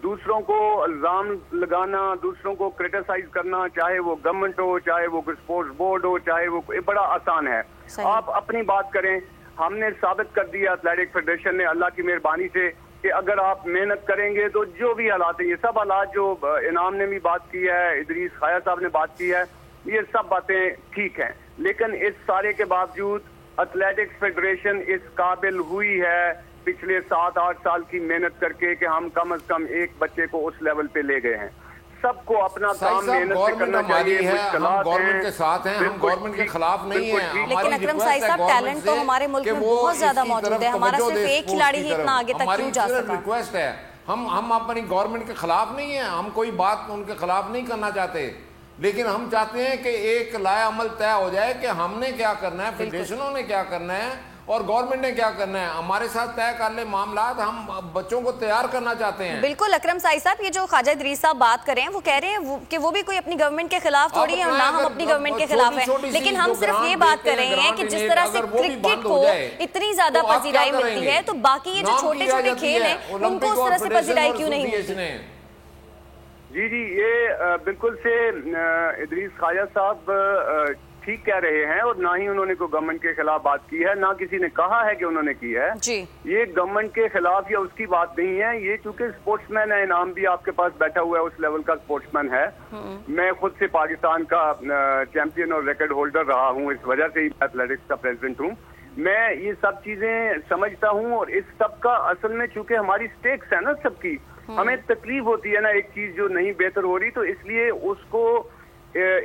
दूसरों को इल्जाम लगाना, दूसरों को क्रिटिसाइज करना, चाहे वो गवर्नमेंट हो, चाहे वो स्पोर्ट्स बोर्ड हो, चाहे वो बड़ा आसान है। आप अपनी बात करें। हमने साबित कर दिया एथलेटिक फेडरेशन ने अल्लाह की मेहरबानी से कि अगर आप मेहनत करेंगे तो जो भी हालात है, ये सब हालात जो इनाम ने भी बात की है, इदरीस खाया साहब ने बात की है, ये सब बातें ठीक हैं। लेकिन इस सारे के बावजूद एथलेटिक्स फेडरेशन इस काबिल हुई है पिछले 7-8 साल की मेहनत करके कि हम कम से कम एक बच्चे को उस लेवल पे ले गए हैं। सबको अपना काम मेहनत से करना चाहिए। हम गवर्नमेंट के साथ हैं, हम गवर्नमेंट के खिलाफ नहीं हैं। लेकिन अकरम साई साहब, टैलेंट तो हमारे मुल्क में बहुत ज्यादा मौजूद है। हमारा सिर्फ एक खिलाड़ी ही इतना आगे तक क्यों जा सका? रिक्वेस्ट है, हम अपनी गवर्नमेंट के खिलाफ नहीं है, हम कोई बात उनके खिलाफ नहीं करना चाहते, लेकिन हम चाहते हैं कि एक लाया अमल तय हो जाए कि हमने क्या करना है, फेडरेशनों ने क्या करना है और गवर्नमेंट ने क्या करना है। हमारे साथ तय कर ले मामला, हम बच्चों को तैयार करना चाहते हैं। बिल्कुल अकरम साई साहब, ये जो ख्वाजा इदरीस साहब बात कर रहे हैं वो कह रहे हैं कि वो भी कोई अपनी गवर्नमेंट के खिलाफ थोड़ी है, ना हम अपनी गवर्नमेंट के खिलाफ है, लेकिन हम सिर्फ ये बात कर रहे हैं कि जिस तरह से क्रिकेट को इतनी ज्यादा पजीराई मिलती है, तो बाकी ये जो छोटे छोटे खेल हैं उनको उस तरह से पजीराई क्यों नहीं मिलती? जी ये बिल्कुल से इदरीस ख्वाजा साहब ठीक कह रहे हैं और ना ही उन्होंने कोई गवर्नमेंट के खिलाफ बात की है, ना किसी ने कहा है कि उन्होंने की है जी। ये गवर्नमेंट के खिलाफ या उसकी बात नहीं है। ये चूंकि स्पोर्ट्समैन है, इनाम भी आपके पास बैठा हुआ है, उस लेवल का स्पोर्ट्समैन है। मैं खुद से पाकिस्तान का चैंपियन और रिकॉर्ड होल्डर रहा हूँ, इस वजह से ही एथलेटिक्स का प्रेसिडेंट हूँ। मैं ये सब चीजें समझता हूँ और इस सब का असल में चूंकि हमारी स्टेक्स है ना सबकी, हमें तकलीफ होती है ना एक चीज जो नहीं बेहतर हो रही, तो इसलिए उसको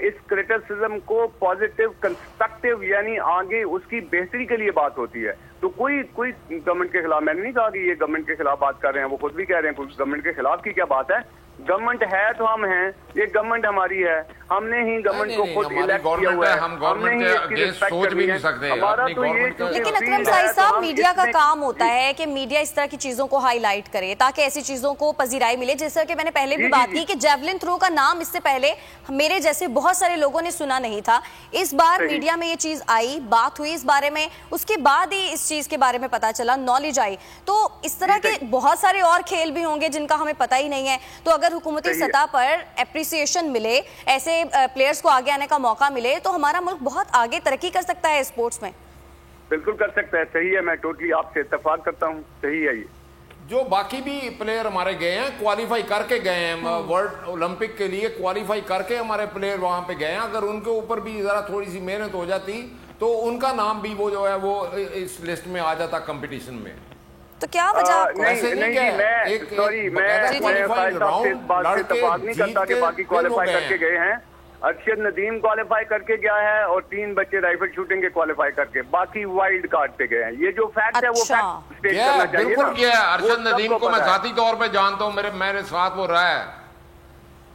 इस क्रिटिसिज्म को पॉजिटिव कंस्ट्रक्टिव यानी आगे उसकी बेहतरी के लिए बात होती है। तो कोई गवर्नमेंट के खिलाफ, मैंने नहीं कहा कि ये गवर्नमेंट के खिलाफ बात कर रहे हैं, वो खुद भी कह रहे हैं गवर्नमेंट के खिलाफ की क्या बात है। गवर्नमेंट है तो हम हैं, ये गवर्नमेंट हमारी है, हमने ही गवर्नमेंट को खुद इलेक्ट किया हुआ है, हमने ही इसकी रिस्पेक्ट करनी है। हमारा तो ये लेकिन अकरम साई साहब, मीडिया का काम होता है कि मीडिया इस तरह की चीजों को हाईलाइट करे ताकि ऐसी चीजों को पजीराई मिले। जैसा कि मैंने पहले भी बात की कि जेवलिन थ्रो का नाम इससे पहले मेरे जैसे बहुत सारे लोगों ने सुना नहीं था। इस बार मीडिया में ये चीज आई, बात हुई इस बारे में, उसके बाद ही इस चीज के बारे में पता चला, नॉलेज आई। तो इस तरह के बहुत सारे और खेल भी होंगे जिनका हमें पता ही नहीं है। तो अगर हुकूमती सतह पर एप्रिसिएशन मिले, ऐसे प्लेयर्स को आगे आने का मौका मिले, तो हमारा मुल्क बहुत आगे तरक्की कर सकता है स्पोर्ट्स में। बिल्कुल कर सकता है, सही है, मैं टोटली आपसे इत्तेफाक करता हूँ, सही है ये। जो बाकी भी प्लेयर हमारे गए हैं, क्वालिफाई करके गए हैं, वर्ल्ड ओलंपिक के लिए क्वालिफाई करके हमारे प्लेयर वहां पे गए हैं। अगर उनके ऊपर भी जरा थोड़ी सी मेहनत हो जाती तो उनका नाम भी वो जो है वो इस लिस्ट में आ जाता कंपटीशन में। तो क्या वजह आपको? नहीं करता कि बाकी क्वालिफाई करके गए हैं। अरशद नदीम क्वालिफाई करके गया है और 3 बच्चे राइफल शूटिंग के क्वालिफाई करके, बाकी वाइल्ड कार्ड पे गए हैं। ये जो फैक्ट है वो फैक्ट स्टेट करना चाहिए। बिल्कुल किया है। अरशद नदीम को मैं जाती तौर पे जानता हूँ, मेरे साथ वो रहा है।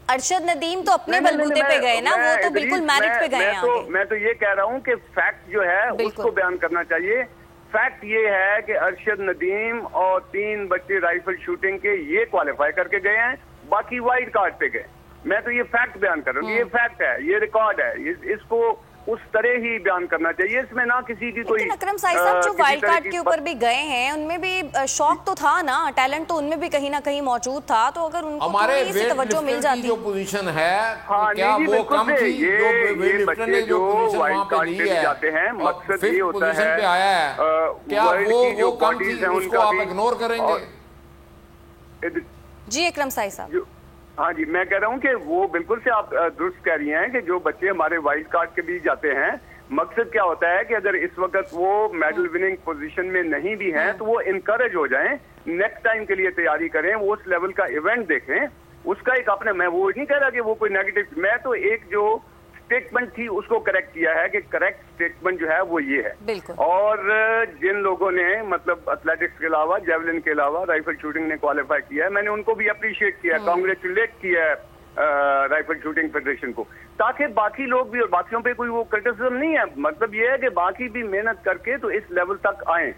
अरशद नदीम तो अपने बलबूते पे गए ना, वो तो बिल्कुल मेरिट पे गए हैं। मैं तो ये कह रहा हूँ कि फैक्ट जो है उसको बयान करना चाहिए। फैक्ट ये है कि अरशद नदीम और 3 बच्चे राइफल शूटिंग के ये क्वालिफाई करके गए हैं, बाकी वाइल्ड कार्ड पे गए। मैं तो ये फैक्ट बयान कर रहा हूँ, ये फैक्ट है, ये रिकॉर्ड है, इसको उस तरह ही बयान करना चाहिए। इसमें ना किसी की कोई अकरम साहब जो वाइल्ड कार्ड के ऊपर भी गए हैं उनमें भी शौक तो था ना, टैलेंट तो उनमें भी कहीं ना कहीं मौजूद था। तो अगर उनको हमारे थोड़ी सी तवज्जो मिल जाती, जो पोजीशन है, हाँ, क्या वो कम थी? ये बच्चे जो वाइल्ड कार्ड पे जाते हैं, मकसद ये होता है क्या वो कम थी, उसको आप इग्नोर करेंगे? जी अकरम साहब। हाँ जी, मैं कह रहा हूँ कि वो बिल्कुल से आप दुरुस्त कह रही हैं कि जो बच्चे हमारे वाइल्ड कार्ड के बीच जाते हैं, मकसद क्या होता है कि अगर इस वक्त वो मेडल विनिंग पोजीशन में नहीं भी हैं तो वो इनकरेज हो जाएं, नेक्स्ट टाइम के लिए तैयारी करें, वो उस लेवल का इवेंट देखें, उसका एक अपने, मैं वो नहीं कह रहा कि वो कोई नेगेटिव, मैं तो एक जो स्टेटमेंट थी उसको करेक्ट किया है कि करेक्ट स्टेटमेंट जो है वो ये है। और जिन लोगों ने मतलब एथलेटिक्स के अलावा, जेवलिन के अलावा राइफल शूटिंग ने क्वालिफाई किया है, मैंने उनको भी अप्रिशिएट किया, कांग्रेचुलेट किया है राइफल शूटिंग फेडरेशन को, ताकि बाकी लोग भी, और बाकियों पे कोई वो क्रिटिसिज्म नहीं है, मतलब ये है कि बाकी भी मेहनत करके तो इस लेवल तक आए,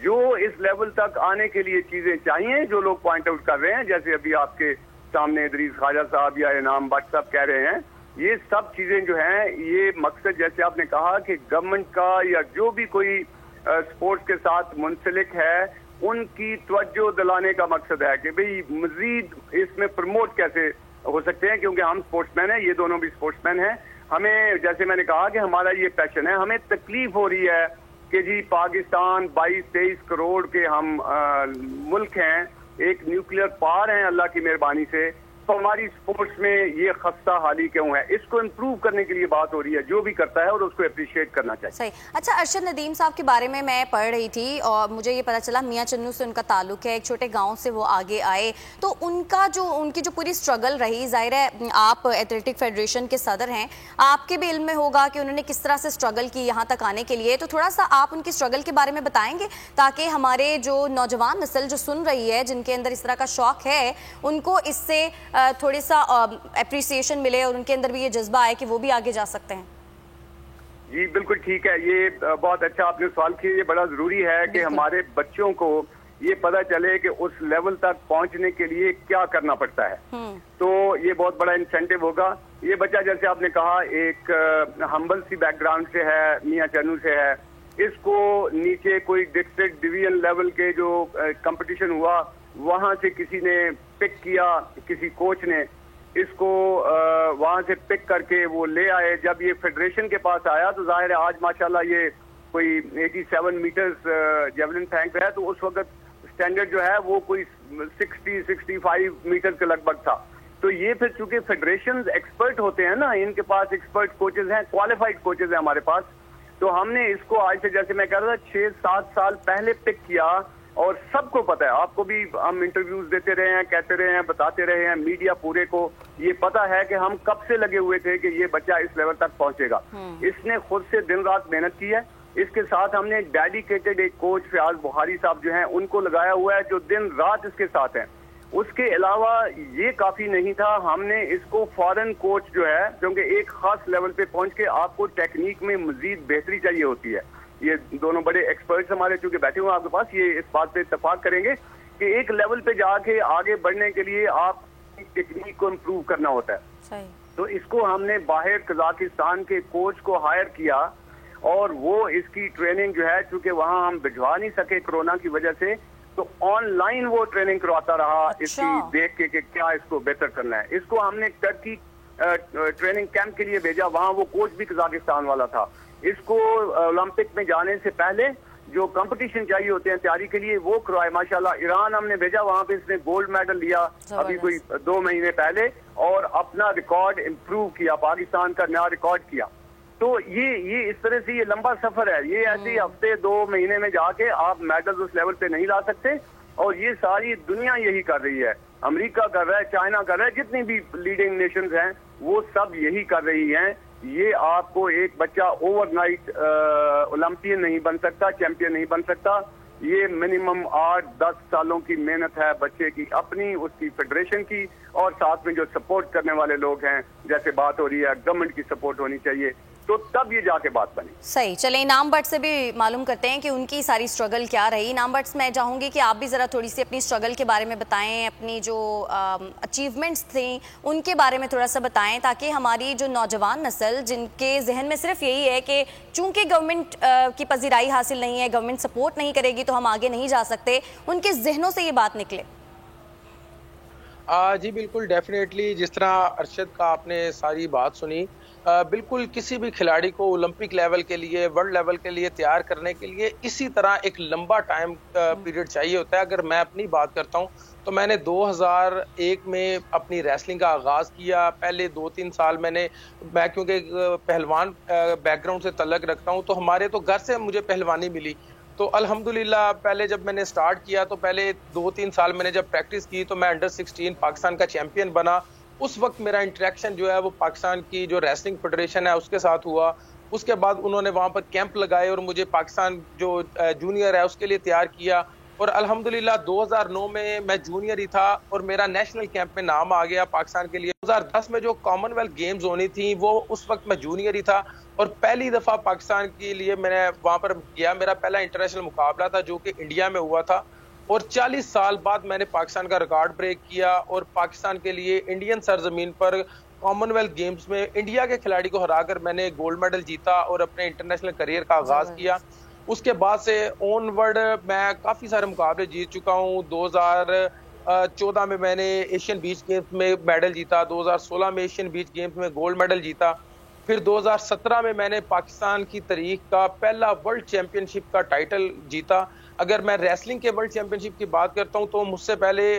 जो इस लेवल तक आने के लिए चीजें चाहिए, जो लोग पॉइंट आउट कर रहे हैं, जैसे अभी आपके सामने इदरीस ख्वाजा साहब या इनाम भट्ट साहब कह रहे हैं, ये सब चीजें जो हैं, ये मकसद जैसे आपने कहा कि गवर्नमेंट का या जो भी कोई स्पोर्ट्स के साथ मुंसलिक है, उनकी तवज्जो दिलाने का मकसद है कि भाई मजीद इसमें प्रमोट कैसे हो सकते हैं, क्योंकि हम स्पोर्ट्समैन हैं, ये दोनों भी स्पोर्ट्समैन हैं। हमें, जैसे मैंने कहा कि हमारा ये पैशन है, हमें तकलीफ हो रही है कि जी पाकिस्तान 22-23 करोड़ के हम मुल्क हैं, एक न्यूक्लियर पावर हैं अल्लाह की मेहरबानी से, तो हमारी स्पोर्ट्स में ये खस्ता हाली क्यों है? इसको इम्प्रूव करने के लिए बात हो रही है, जो भी करता है और उसको अप्रिशिएट करना चाहिए। सही। अच्छा, अरशद नदीम साहब के बारे में मैं पढ़ रही थी और मुझे ये पता चला मियां चन्नू से उनका ताल्लुक है, एक छोटे गांव से वो आगे आए, तो उनकी जो पूरी स्ट्रगल रही, जाहिर है आप एथलेटिक फेडरेशन के सदर हैं, आपके भी इल्म में होगा कि उन्होंने किस तरह से स्ट्रगल की यहाँ तक आने के लिए, तो थोड़ा सा आप उनकी स्ट्रगल के बारे में बताएंगे ताकि हमारे जो नौजवान नस्ल जो सुन रही है, जिनके अंदर इस तरह का शौक है, उनको इससे थोड़ी सा एप्रिसिएशन मिले और उनके अंदर भी ये जज्बा आए कि वो भी आगे जा सकते हैं। जी बिल्कुल ठीक है, ये बहुत अच्छा आपने सवाल किया। ये बड़ा जरूरी है कि हमारे बच्चों को ये पता चले कि उस लेवल तक पहुंचने के लिए क्या करना पड़ता है, तो ये बहुत बड़ा इंसेंटिव होगा। ये बच्चा जैसे आपने कहा एक हम्बल सी बैकग्राउंड से है, मियां चन्नू से है, इसको नीचे कोई डिस्ट्रिक्ट डिवीजन लेवल के जो कंपटीशन हुआ वहां से किसी ने पिक किया, किसी कोच ने इसको वहां से पिक करके वो ले आए। जब ये फेडरेशन के पास आया तो जाहिर है आज माशाल्लाह ये कोई 87 मीटर्स जेवलिन फेंक रहा है, तो उस वक्त स्टैंडर्ड जो है वो कोई 60-65 मीटर के लगभग था। तो ये फिर चूंकि फेडरेशन एक्सपर्ट होते हैं ना, इनके पास एक्सपर्ट कोचेज हैं, क्वालिफाइड कोचेज हैं हमारे पास, तो हमने इसको आज से, जैसे मैं कह रहा था, 6-7 साल पहले पिक किया और सबको पता है, आपको भी हम इंटरव्यूज देते रहे हैं, कहते रहे हैं, बताते रहे हैं, मीडिया पूरे को ये पता है कि हम कब से लगे हुए थे कि ये बच्चा इस लेवल तक पहुंचेगा। इसने खुद से दिन रात मेहनत की है। इसके साथ हमने डेडिकेटेड एक कोच फयाज बुखारी साहब जो हैं उनको लगाया हुआ है, जो दिन रात इसके साथ हैं। उसके अलावा ये काफी नहीं था, हमने इसको फॉरेन कोच जो है, क्योंकि एक खास लेवल पे पहुंच के आपको टेक्निक में मजीद बेहतरी चाहिए होती है। ये दोनों बड़े एक्सपर्ट्स हमारे चूंकि बैठे हुए हैं आपके पास, ये इस बात पे इत्तेफाक करेंगे कि एक लेवल पे जाके आगे बढ़ने के लिए आप टेक्निक को इम्प्रूव करना होता है। सही। तो इसको हमने बाहर कजाकिस्तान के कोच को हायर किया और वो इसकी ट्रेनिंग जो है, चूंकि वहां हम भिजवा नहीं सके कोरोना की वजह से, तो ऑनलाइन वो ट्रेनिंग करवाता रहा। इसकी देख के कि क्या इसको बेहतर करना है। इसको हमने टर्की ट्रेनिंग कैंप के लिए भेजा, वहां वो कोच भी कजाकिस्तान वाला था। इसको ओलंपिक में जाने से पहले जो कंपटीशन चाहिए होते हैं तैयारी के लिए वो करवाए। माशाल्लाह ईरान हमने भेजा, वहां पे इसने गोल्ड मेडल लिया अभी कोई 2 महीने पहले और अपना रिकॉर्ड इम्प्रूव किया, पाकिस्तान का नया रिकॉर्ड किया। तो ये इस तरह से ये लंबा सफर है, ये ऐसे हफ्ते 2 महीने में जाके आप मेडल उस लेवल पे नहीं ला सकते। और ये सारी दुनिया यही कर रही है, अमेरिका कर रहा है, चाइना कर रहा है, जितनी भी लीडिंग नेशंस हैं वो सब यही कर रही हैं। ये आपको एक बच्चा ओवरनाइट ओलंपियन नहीं बन सकता, चैंपियन नहीं बन सकता। ये मिनिमम 8-10 सालों की मेहनत है बच्चे की अपनी, उसकी फेडरेशन की, और साथ में जो सपोर्ट करने वाले लोग हैं, जैसे बात हो रही है गवर्नमेंट की सपोर्ट होनी चाहिए, तो तब ये जाके बात बनी। सही, चले इनाम भट्ट से भी मालूम करते हैं कि उनकी सारी स्ट्रगल क्या रही। इनाम भट्ट, मैं चाहूंगी कि आप भी जरा थोड़ी सी अपनी स्ट्रगल के बारे में बताएं, अपनी जो अचीवमेंट्स थी उनके बारे में थोड़ा सा बताएं, ताकि हमारी जो नौजवान नस्ल जिनके जहन में सिर्फ यही है कि चूंकि गवर्नमेंट की पजीराई हासिल नहीं है, गवर्नमेंट सपोर्ट नहीं करेगी तो हम आगे नहीं जा सकते, उनके जहनों से ये बात निकले। जी बिल्कुल, डेफिनेटली जिस तरह अरशद का आपने सारी बात सुनी, बिल्कुल किसी भी खिलाड़ी को ओलंपिक लेवल के लिए, वर्ल्ड लेवल के लिए तैयार करने के लिए इसी तरह एक लंबा टाइम पीरियड चाहिए होता है। अगर मैं अपनी बात करता हूं तो मैंने 2001 में अपनी रेसलिंग का आगाज़ किया। पहले 2-3 साल मैं क्योंकि पहलवान बैकग्राउंड से तल्लक रखता हूं, तो हमारे तो घर से मुझे पहलवानी मिली। तो अल्हम्दुलिल्लाह पहले जब मैंने स्टार्ट किया तो पहले 2-3 साल मैंने जब प्रैक्टिस की तो मैं अंडर 16 पाकिस्तान का चैंपियन बना। उस वक्त मेरा इंटरेक्शन जो है वो पाकिस्तान की जो रेसलिंग फेडरेशन है उसके साथ हुआ। उसके बाद उन्होंने वहाँ पर कैंप लगाए और मुझे पाकिस्तान जो जूनियर है उसके लिए तैयार किया। और अल्हम्दुलिल्लाह 2009 में मैं जूनियर ही था और मेरा नेशनल कैंप में नाम आ गया पाकिस्तान के लिए। 2010 में जो कॉमनवेल्थ गेम्स होनी थी वो उस वक्त मैं जूनियर ही था और पहली दफ़ा पाकिस्तान के लिए मैंने वहाँ पर गया। मेरा पहला इंटरनेशनल मुकाबला था जो कि इंडिया में हुआ था और 40 साल बाद मैंने पाकिस्तान का रिकॉर्ड ब्रेक किया और पाकिस्तान के लिए इंडियन सरजमीन पर कॉमनवेल्थ गेम्स में इंडिया के खिलाड़ी को हराकर मैंने गोल्ड मेडल जीता और अपने इंटरनेशनल करियर का आगाज किया। उसके बाद से ऑनवर्ड मैं काफ़ी सारे मुकाबले जीत चुका हूँ। 2014 में मैंने एशियन बीच गेम्स में मेडल जीता, 2016 में एशियन बीच गेम्स में गोल्ड मेडल जीता, फिर 2017 में मैंने पाकिस्तान की तारीख का पहला वर्ल्ड चैंपियनशिप का टाइटल जीता। अगर मैं रेसलिंग के वर्ल्ड चैंपियनशिप की बात करता हूं तो मुझसे पहले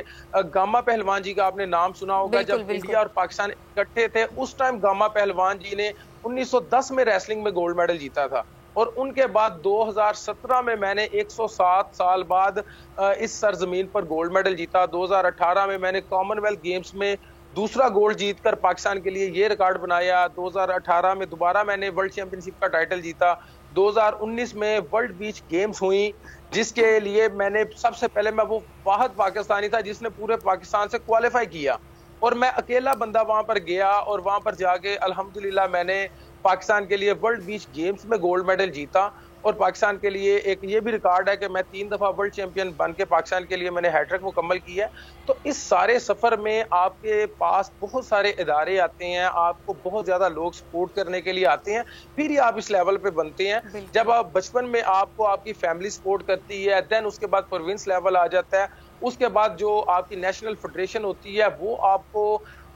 गामा पहलवान जी का आपने नाम सुना होगा। जब इंडिया और पाकिस्तान इकट्ठे थे उस टाइम गामा पहलवान जी ने 1910 में रेसलिंग में गोल्ड मेडल जीता था और उनके बाद 2017 में मैंने 107 साल बाद इस सरजमीन पर गोल्ड मेडल जीता। 2018 में मैंने कॉमनवेल्थ गेम्स में दूसरा गोल्ड जीतकर पाकिस्तान के लिए ये रिकॉर्ड बनाया। 2018 में दोबारा मैंने वर्ल्ड चैंपियनशिप का टाइटल जीता। 2019 में वर्ल्ड बीच गेम्स हुई जिसके लिए मैंने सबसे पहले मैं वो वाहिद पाकिस्तानी था जिसने पूरे पाकिस्तान से क्वालिफाई किया और मैं अकेला बंदा वहां पर गया और वहां पर जाके अल्हम्दुलिल्लाह मैंने पाकिस्तान के लिए वर्ल्ड बीच गेम्स में गोल्ड मेडल जीता और पाकिस्तान के लिए एक ये भी रिकॉर्ड है कि मैं 3 दफा वर्ल्ड चैंपियन बन के पाकिस्तान के लिए मैंने हैट्रिक मुकम्मल की है। तो इस सारे सफर में आपके पास बहुत सारे इदारे आते हैं, आपको बहुत ज्यादा लोग सपोर्ट करने के लिए आते हैं, फिर ही आप इस लेवल पे बनते हैं। जब आप बचपन में आपको आपकी फैमिली सपोर्ट करती है, देन उसके बाद प्रोविंस लेवल आ जाता है, उसके बाद जो आपकी नेशनल फेडरेशन होती है वो आपको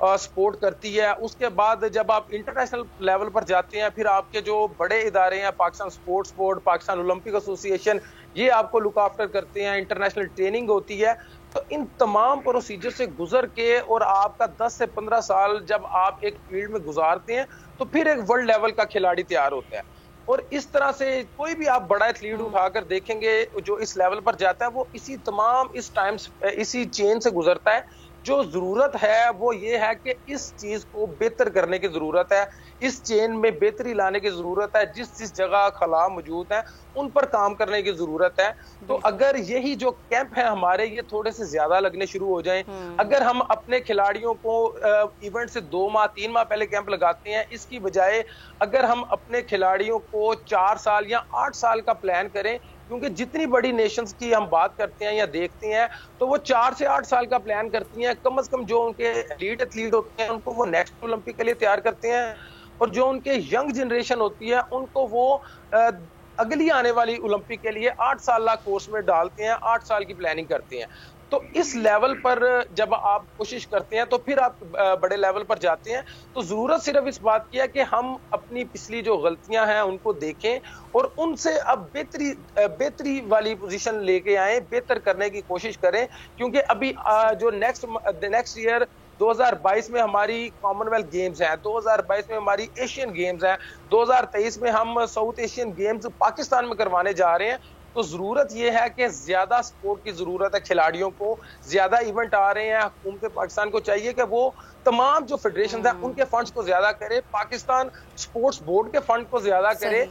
सपोर्ट करती है। उसके बाद जब आप इंटरनेशनल लेवल पर जाते हैं फिर आपके जो बड़े इदारे हैं, Pakistan sports board, Pakistan Olympic association, ये आपको लुक आफ्टर करते हैं, इंटरनेशनल ट्रेनिंग होती है। तो इन तमाम प्रोसीजर से गुजर के और आपका 10 से 15 साल जब आप एक फील्ड में गुजारते हैं तो फिर एक वर्ल्ड लेवल का खिलाड़ी तैयार होता है। और इस तरह से कोई भी आप बड़ा एथलीट उठाकर देखेंगे जो इस लेवल पर जाता है वो इसी चेन से गुजरता है। जो जरूरत है वो ये है कि इस चीज को बेहतर करने की जरूरत है, इस चेन में बेहतरी लाने की जरूरत है, जिस जगह खला मौजूद है उन पर काम करने की जरूरत है। तो अगर यही जो कैंप है हमारे ये थोड़े से ज्यादा लगने शुरू हो जाएं, अगर हम अपने खिलाड़ियों को इवेंट से 2 माह 3 माह पहले कैंप लगाते हैं, इसकी बजाय अगर हम अपने खिलाड़ियों को 4 साल या 8 साल का प्लान करें, क्योंकि जितनी बड़ी नेशंस की हम बात करते हैं या देखते हैं तो वो 4 से 8 साल का प्लान करती हैं। कम से कम जो उनके एलीट एथलीट होते हैं उनको वो नेक्स्ट ओलंपिक के लिए तैयार करते हैं और जो उनके यंग जनरेशन होती है उनको वो अगली आने वाली ओलंपिक के लिए 8 साल कोर्स में डालते हैं, 8 साल की प्लानिंग करते हैं। तो इस लेवल पर जब आप कोशिश करते हैं तो फिर आप बड़े लेवल पर जाते हैं। तो जरूरत सिर्फ इस बात की है कि हम अपनी पिछली जो गलतियां हैं उनको देखें और उनसे अब बेहतरी वाली पोजीशन लेके आए, बेहतर करने की कोशिश करें। क्योंकि अभी जो नेक्स्ट ईयर 2022 में हमारी कॉमनवेल्थ गेम्स हैं, 2022 में हमारी एशियन गेम्स हैं, 2023 में हम साउथ एशियन गेम्स पाकिस्तान में करवाने जा रहे हैं। तो जरूरत यह है कि ज्यादा सपोर्ट की जरूरत है खिलाड़ियों को, ज्यादा इवेंट आ रहे हैं। हुकूमत पाकिस्तान को चाहिए कि वो तमाम जो फेडरेशन है उनके फंड्स को ज्यादा करे, पाकिस्तान स्पोर्ट्स बोर्ड के फंड को ज्यादा करे,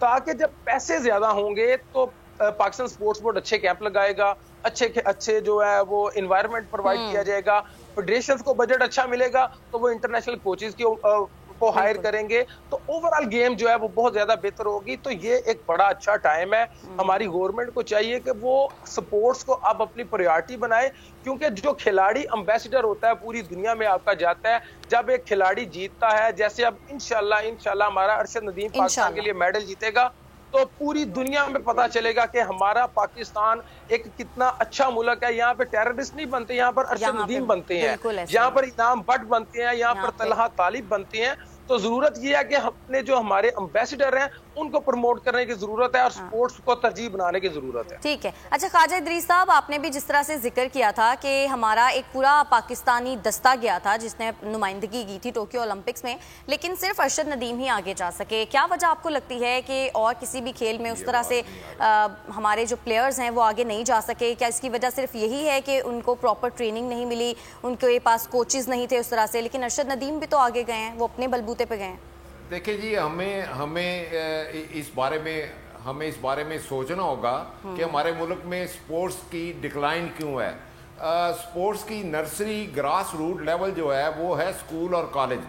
ताकि जब पैसे ज्यादा होंगे तो पाकिस्तान स्पोर्ट्स बोर्ड अच्छे कैंप लगाएगा, अच्छे जो है वो एनवायरनमेंट प्रोवाइड किया जाएगा, फेडरेशन को बजट अच्छा मिलेगा तो वो इंटरनेशनल कोचेस को हायर करेंगे, तो ओवरऑल गेम जो है वो बहुत ज्यादा बेहतर होगी। तो ये एक बड़ा अच्छा टाइम है। हमारी गवर्नमेंट को चाहिए कि वो स्पोर्ट्स को अब अपनी प्रायोरिटी बनाए, क्योंकि जो खिलाड़ी एम्बेसडर होता है पूरी दुनिया में आपका जाता है, जब एक खिलाड़ी जीतता है, जैसे अब इंशाल्लाह हमारा अरशद नदीम पाकिस्तान के लिए मेडल जीतेगा, तो पूरी दुनिया में पता चलेगा कि हमारा पाकिस्तान एक कितना अच्छा मुल्क है। यहाँ पे टेररिस्ट नहीं बनते, यहाँ पर अरशद नदीम बनते हैं, यहाँ पर इनाम भट्ट बनते हैं, यहाँ पर तलहा तालिब बनते हैं। तो जरूरत यह है कि अपने जो हमारे एम्बेसडर हैं उनको प्रमोट करने की जरूरत है और स्पोर्ट्स को तरजीह बनाने की जरूरत है। ठीक है। अच्छा ख्वाजा इदरीस साहब, आपने भी जिस तरह से जिक्र किया था कि हमारा एक पूरा पाकिस्तानी दस्ता गया था जिसने नुमाइंदगी की थी टोक्यो ओलंपिक्स में, लेकिन सिर्फ अरशद नदीम ही आगे जा सके। क्या वजह आपको लगती है कि और किसी भी खेल में उस तरह से हमारे जो प्लेयर्स हैं वो आगे नहीं जा सके? क्या इसकी वजह सिर्फ यही है कि उनको प्रॉपर ट्रेनिंग नहीं मिली, उनके पास कोचेज नहीं थे उस तरह से? लेकिन अरशद नदीम भी तो आगे गए हैं, वो अपने बलबूते पे गए हैं। देखिए जी, हमें इस बारे में सोचना होगा कि हमारे मुल्क में स्पोर्ट्स की डिक्लाइन क्यों है। स्पोर्ट्स की नर्सरी ग्रास रूट लेवल जो है वो है स्कूल और कॉलेज।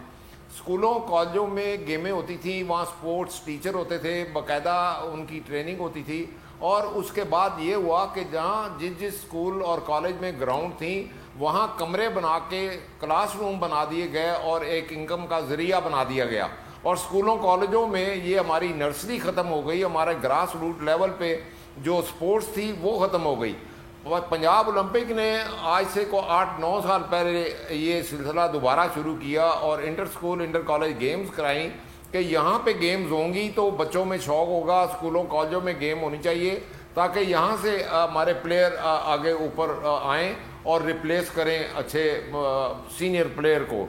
स्कूलों कॉलेजों में गेमें होती थी, वहाँ स्पोर्ट्स टीचर होते थे, बाकायदा उनकी ट्रेनिंग होती थी। और उसके बाद ये हुआ कि जहाँ जिस स्कूल और कॉलेज में ग्राउंड थी वहाँ कमरे बना के क्लासरूम बना दिए गए और एक इनकम का जरिया बना दिया गया। और स्कूलों कॉलेजों में ये हमारी नर्सरी ख़त्म हो गई, हमारे ग्रास रूट लेवल पे जो स्पोर्ट्स थी वो ख़त्म हो गई। और पंजाब ओलंपिक ने आज से को 8-9 साल पहले ये सिलसिला दोबारा शुरू किया और inter school inter college games कराई कि यहाँ पे गेम्स होंगी तो बच्चों में शौक़ होगा, स्कूलों कॉलेजों में गेम होनी चाहिए, ताकि यहाँ से हमारे प्लेयर आगे ऊपर आएँ और रिप्लेस करें अच्छे सीनियर प्लेयर को।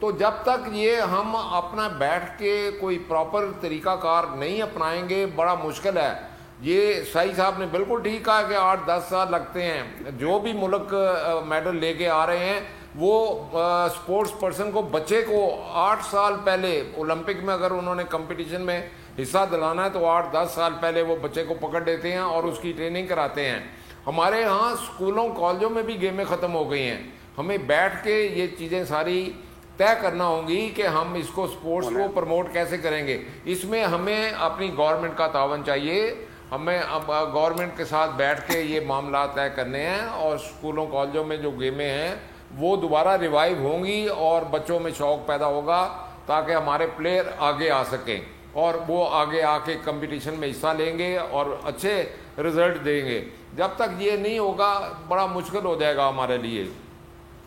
तो जब तक ये हम अपना बैठ के कोई प्रॉपर तरीकाकार नहीं अपनाएंगे बड़ा मुश्किल है। ये सही साहब ने बिल्कुल ठीक कहा कि 8-10 साल लगते हैं। जो भी मुल्क मेडल लेके आ रहे हैं वो स्पोर्ट्स पर्सन को, बच्चे को 8 साल पहले ओलंपिक में अगर उन्होंने कंपटीशन में हिस्सा दिलाना है तो 8-10 साल पहले वो बच्चे को पकड़ लेते हैं और उसकी ट्रेनिंग कराते हैं। हमारे यहाँ स्कूलों कॉलेजों में भी गेमें ख़त्म हो गई हैं। हमें बैठ के ये चीज़ें सारी तय करना होंगी कि हम इसको स्पोर्ट्स को प्रमोट कैसे करेंगे। इसमें हमें अपनी गवर्नमेंट का तावन चाहिए। हमें अब गवर्नमेंट के साथ बैठ के ये मामला तय करने हैं और स्कूलों कॉलेजों में जो गेमें हैं वो दोबारा रिवाइव होंगी और बच्चों में शौक़ पैदा होगा, ताकि हमारे प्लेयर आगे आ सकें और वो आगे आके कंपटीशन में हिस्सा लेंगे और अच्छे रिजल्ट देंगे। जब तक ये नहीं होगा बड़ा मुश्किल हो जाएगा हमारे लिए।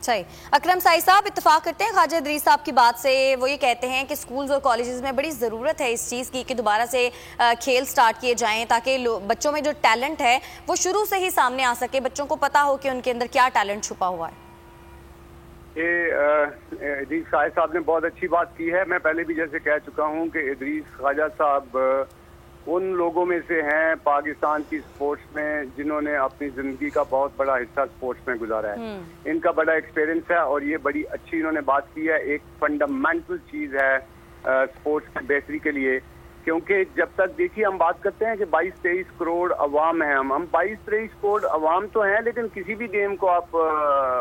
सही। अकरम साई साहब, इत्तेफाक करते हैं ख्वाजा इदरीस साहब की बात से। वो ये कहते हैं कि स्कूल्स और कॉलेजेस में बड़ी ज़रूरत है इस चीज़ की कि दोबारा से खेल स्टार्ट किए जाएं, ताकि बच्चों में जो टैलेंट है वो शुरू से ही सामने आ सके, बच्चों को पता हो कि उनके अंदर क्या टैलेंट छुपा हुआ है। ये इदरीस साहब ने बहुत अच्छी बात की है। मैं पहले भी जैसे कह चुका हूँ कि इदरीस ख्वाजा साहब उन लोगों में से हैं पाकिस्तान की स्पोर्ट्स में जिन्होंने अपनी जिंदगी का बहुत बड़ा हिस्सा स्पोर्ट्स में गुजारा है। इनका बड़ा एक्सपीरियंस है और ये बड़ी अच्छी इन्होंने बात की है। एक फंडामेंटल चीज है स्पोर्ट्स की बेहतरी के लिए, क्योंकि जब तक देखिए हम बात करते हैं कि 22-23 करोड़ अवाम है, हम 22-23 करोड़ अवाम तो हैं, लेकिन किसी भी गेम को आप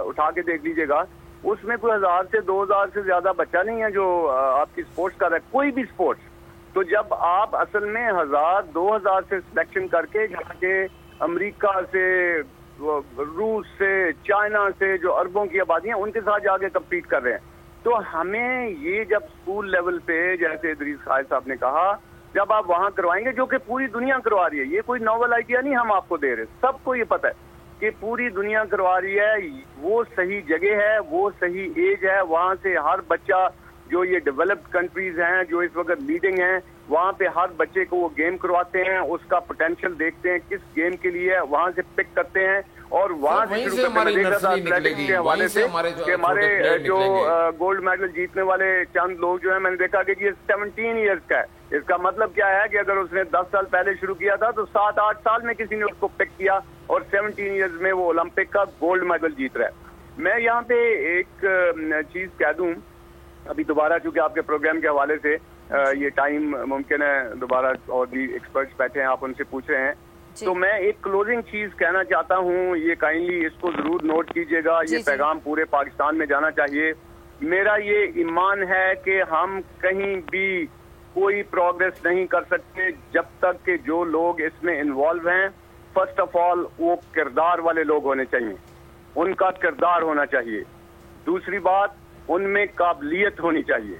उठा के देख लीजिएगा उसमें कोई 1000 से 2000 से ज्यादा बच्चा नहीं है जो आपकी स्पोर्ट्स कर रहा है, कोई भी स्पोर्ट्स। तो जब आप असल में 1000-2000 से सिलेक्शन करके जाके अमेरिका से, रूस से, चाइना से जो अरबों की आबादी है उनके साथ जाके कम्पीट कर रहे हैं, तो हमें ये जब स्कूल लेवल पे जैसे इदरीस साहब ने कहा जब आप वहां करवाएंगे, जो कि पूरी दुनिया करवा रही है, ये कोई नॉवल आइडिया नहीं हम आपको दे रहे, सबको ये पता है कि पूरी दुनिया करवा रही है, वो सही जगह है, वो सही एज है, वहाँ से हर बच्चा जो ये डेवलप्ड कंट्रीज हैं जो इस वक्त लीडिंग हैं, वहाँ पे हर बच्चे को वो गेम करवाते हैं, उसका पोटेंशियल देखते हैं किस गेम के लिए है, वहाँ से पिक करते हैं और वहाँ से शुरू करते हैं। देख रहा था एथलेटिक्स के हवाले से कि हमारे जो गोल्ड मेडल जीतने वाले चंद लोग जो है, मैंने देखा कि ये 17 ईयर्स का है। इसका मतलब क्या है कि अगर उसने 10 साल पहले शुरू किया था तो 7-8 साल में किसी ने उसको पिक किया और 17 ईयर्स में वो ओलंपिक का गोल्ड मेडल जीत रहा है। मैं यहाँ पे एक चीज कह दूं, अभी दोबारा चूंकि आपके प्रोग्राम के हवाले से ये टाइम मुमकिन है दोबारा और भी एक्सपर्ट्स बैठे हैं, आप उनसे पूछ रहे हैं, तो मैं एक क्लोजिंग चीज कहना चाहता हूँ, ये काइंडली इसको जरूर नोट कीजिएगा, ये पैगाम पूरे पाकिस्तान में जाना चाहिए। मेरा ये ईमान है कि हम कहीं भी कोई प्रोग्रेस नहीं कर सकते जब तक कि जो लोग इसमें इन्वॉल्व हैं, फर्स्ट ऑफ ऑल वो किरदार वाले लोग होने चाहिए, उनका किरदार होना चाहिए। दूसरी बात, उनमें काबिलियत होनी चाहिए।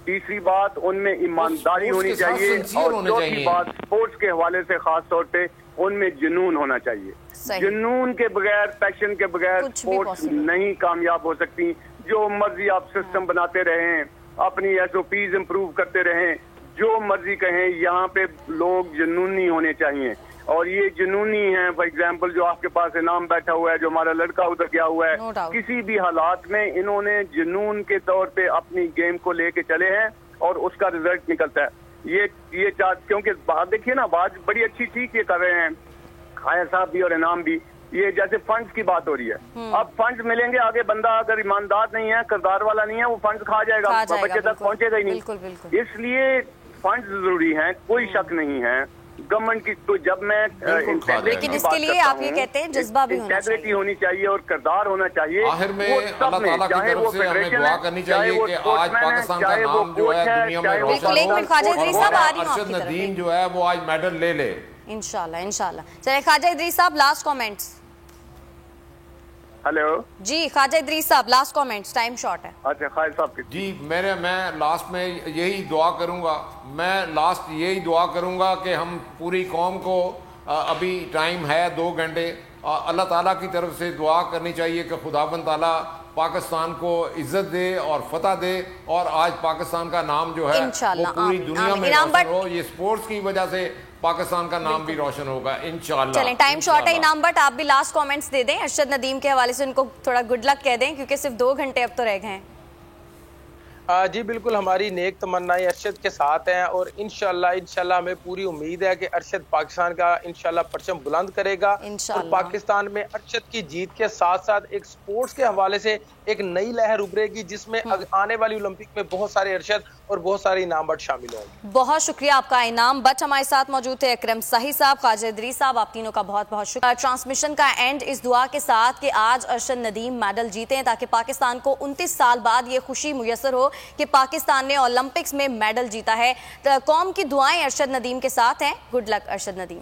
तीसरी बात, उनमें ईमानदारी होनी चाहिए। और चौथी बात, स्पोर्ट्स के हवाले से खास तौर पे उनमें जुनून होना चाहिए। जुनून के बगैर, पैशन के बगैर स्पोर्ट्स नहीं कामयाब हो सकती। जो मर्जी आप सिस्टम बनाते रहें, अपनी SOPs इंप्रूव करते रहें, जो मर्जी कहें, यहाँ पे लोग जुनूनी होने चाहिए। और ये जुनूनी है, फॉर एग्जाम्पल जो आपके पास इनाम बैठा हुआ है, जो हमारा लड़का उधर गया हुआ है, किसी भी हालात में इन्होंने जुनून के तौर पे अपनी गेम को लेके चले हैं और उसका रिजल्ट निकलता है। ये क्योंकि बात देखिए ना, बात बड़ी अच्छी ठीक ये कर रहे हैं खाया साहब भी और इनाम भी, ये जैसे फंड्स की बात हो रही है। अब फंड्स मिलेंगे, आगे बंदा अगर ईमानदार नहीं है, किरदार वाला नहीं है, वो फंड्स खा जाएगा, बच्चे तक पहुंचेगा ही नहीं। इसलिए फंड्स जरूरी हैं, कोई शक नहीं है। गवर्नमेंट की तो जब मैं लेकिन इसके लिए आप ये कहते हैं जज्बा भी इंटेग्रिटी होनी चाहिए और किरदार होना चाहिए। आखिर में अल्लाह ताला की तरफ से हमें दुआ करनी चाहिए कि आज पाकिस्तान का नाम जो है दुनिया में रोशन हो। अरशद नदीम जो है वो आज मेडल ले ले इंशाल्लाह इंशाल्लाह। चलिए ख्वाजा इदरीस साहब, लास्ट कमेंट्स। हेलो जी ख्वाजा इदरीस साहब, लास्ट कमेंट्स, टाइम शॉर्ट है। अच्छा ख्वाजा साहब जी, मैं लास्ट में यही दुआ करूंगा, कि हम पूरी कौम को अभी टाइम है 2 घंटे, अल्लाह ताला की तरफ से दुआ करनी चाहिए कि खुदाबंद ताला पाकिस्तान को इज्जत दे और फतह दे और आज पाकिस्तान का नाम जो है वो पूरी दुनिया में रोशन हो। ये स्पोर्ट्स की वजह से पाकिस्तान का नाम भी रोशन होगा इंशाल्लाह। चलें, टाइम शॉर्ट है इनाम बट आप भी लास्ट कमेंट्स दे दें अरशद नदीम के हवाले से, उनको थोड़ा गुड लक कह दें क्योंकि सिर्फ 2 घंटे अब तो रह गए हैं। जी बिल्कुल, हमारी नेक तमन्नाएं अरशद के साथ हैं और इंशाल्लाह हमें पूरी उम्मीद है कि अरशद पाकिस्तान का इंशाल्लाह परचम बुलंद करेगा और पाकिस्तान में अरशद की जीत के साथ साथ एक स्पोर्ट्स के हवाले से एक नई लहर उभरेगी जिसमें आने वाली ओलंपिक में बहुत सारे अरशद और बहुत सारे इनाम बट शामिल होंगे। बहुत शुक्रिया आपका इनाम बट। हमारे साथ मौजूद थे अकरम सही साहब, ख्वाजा इदरीस साहब, आप तीनों का बहुत बहुत शुक्रिया। ट्रांसमिशन का एंड इस दुआ के साथ कि आज अरशद नदीम मेडल जीते ताकि पाकिस्तान को 29 साल बाद ये खुशी मुयसर हो कि पाकिस्तान ने ओलंपिक्स में मेडल जीता है। कौम की दुआएं अरशद नदीम के साथ हैं। Good luck Arshad Nadeem.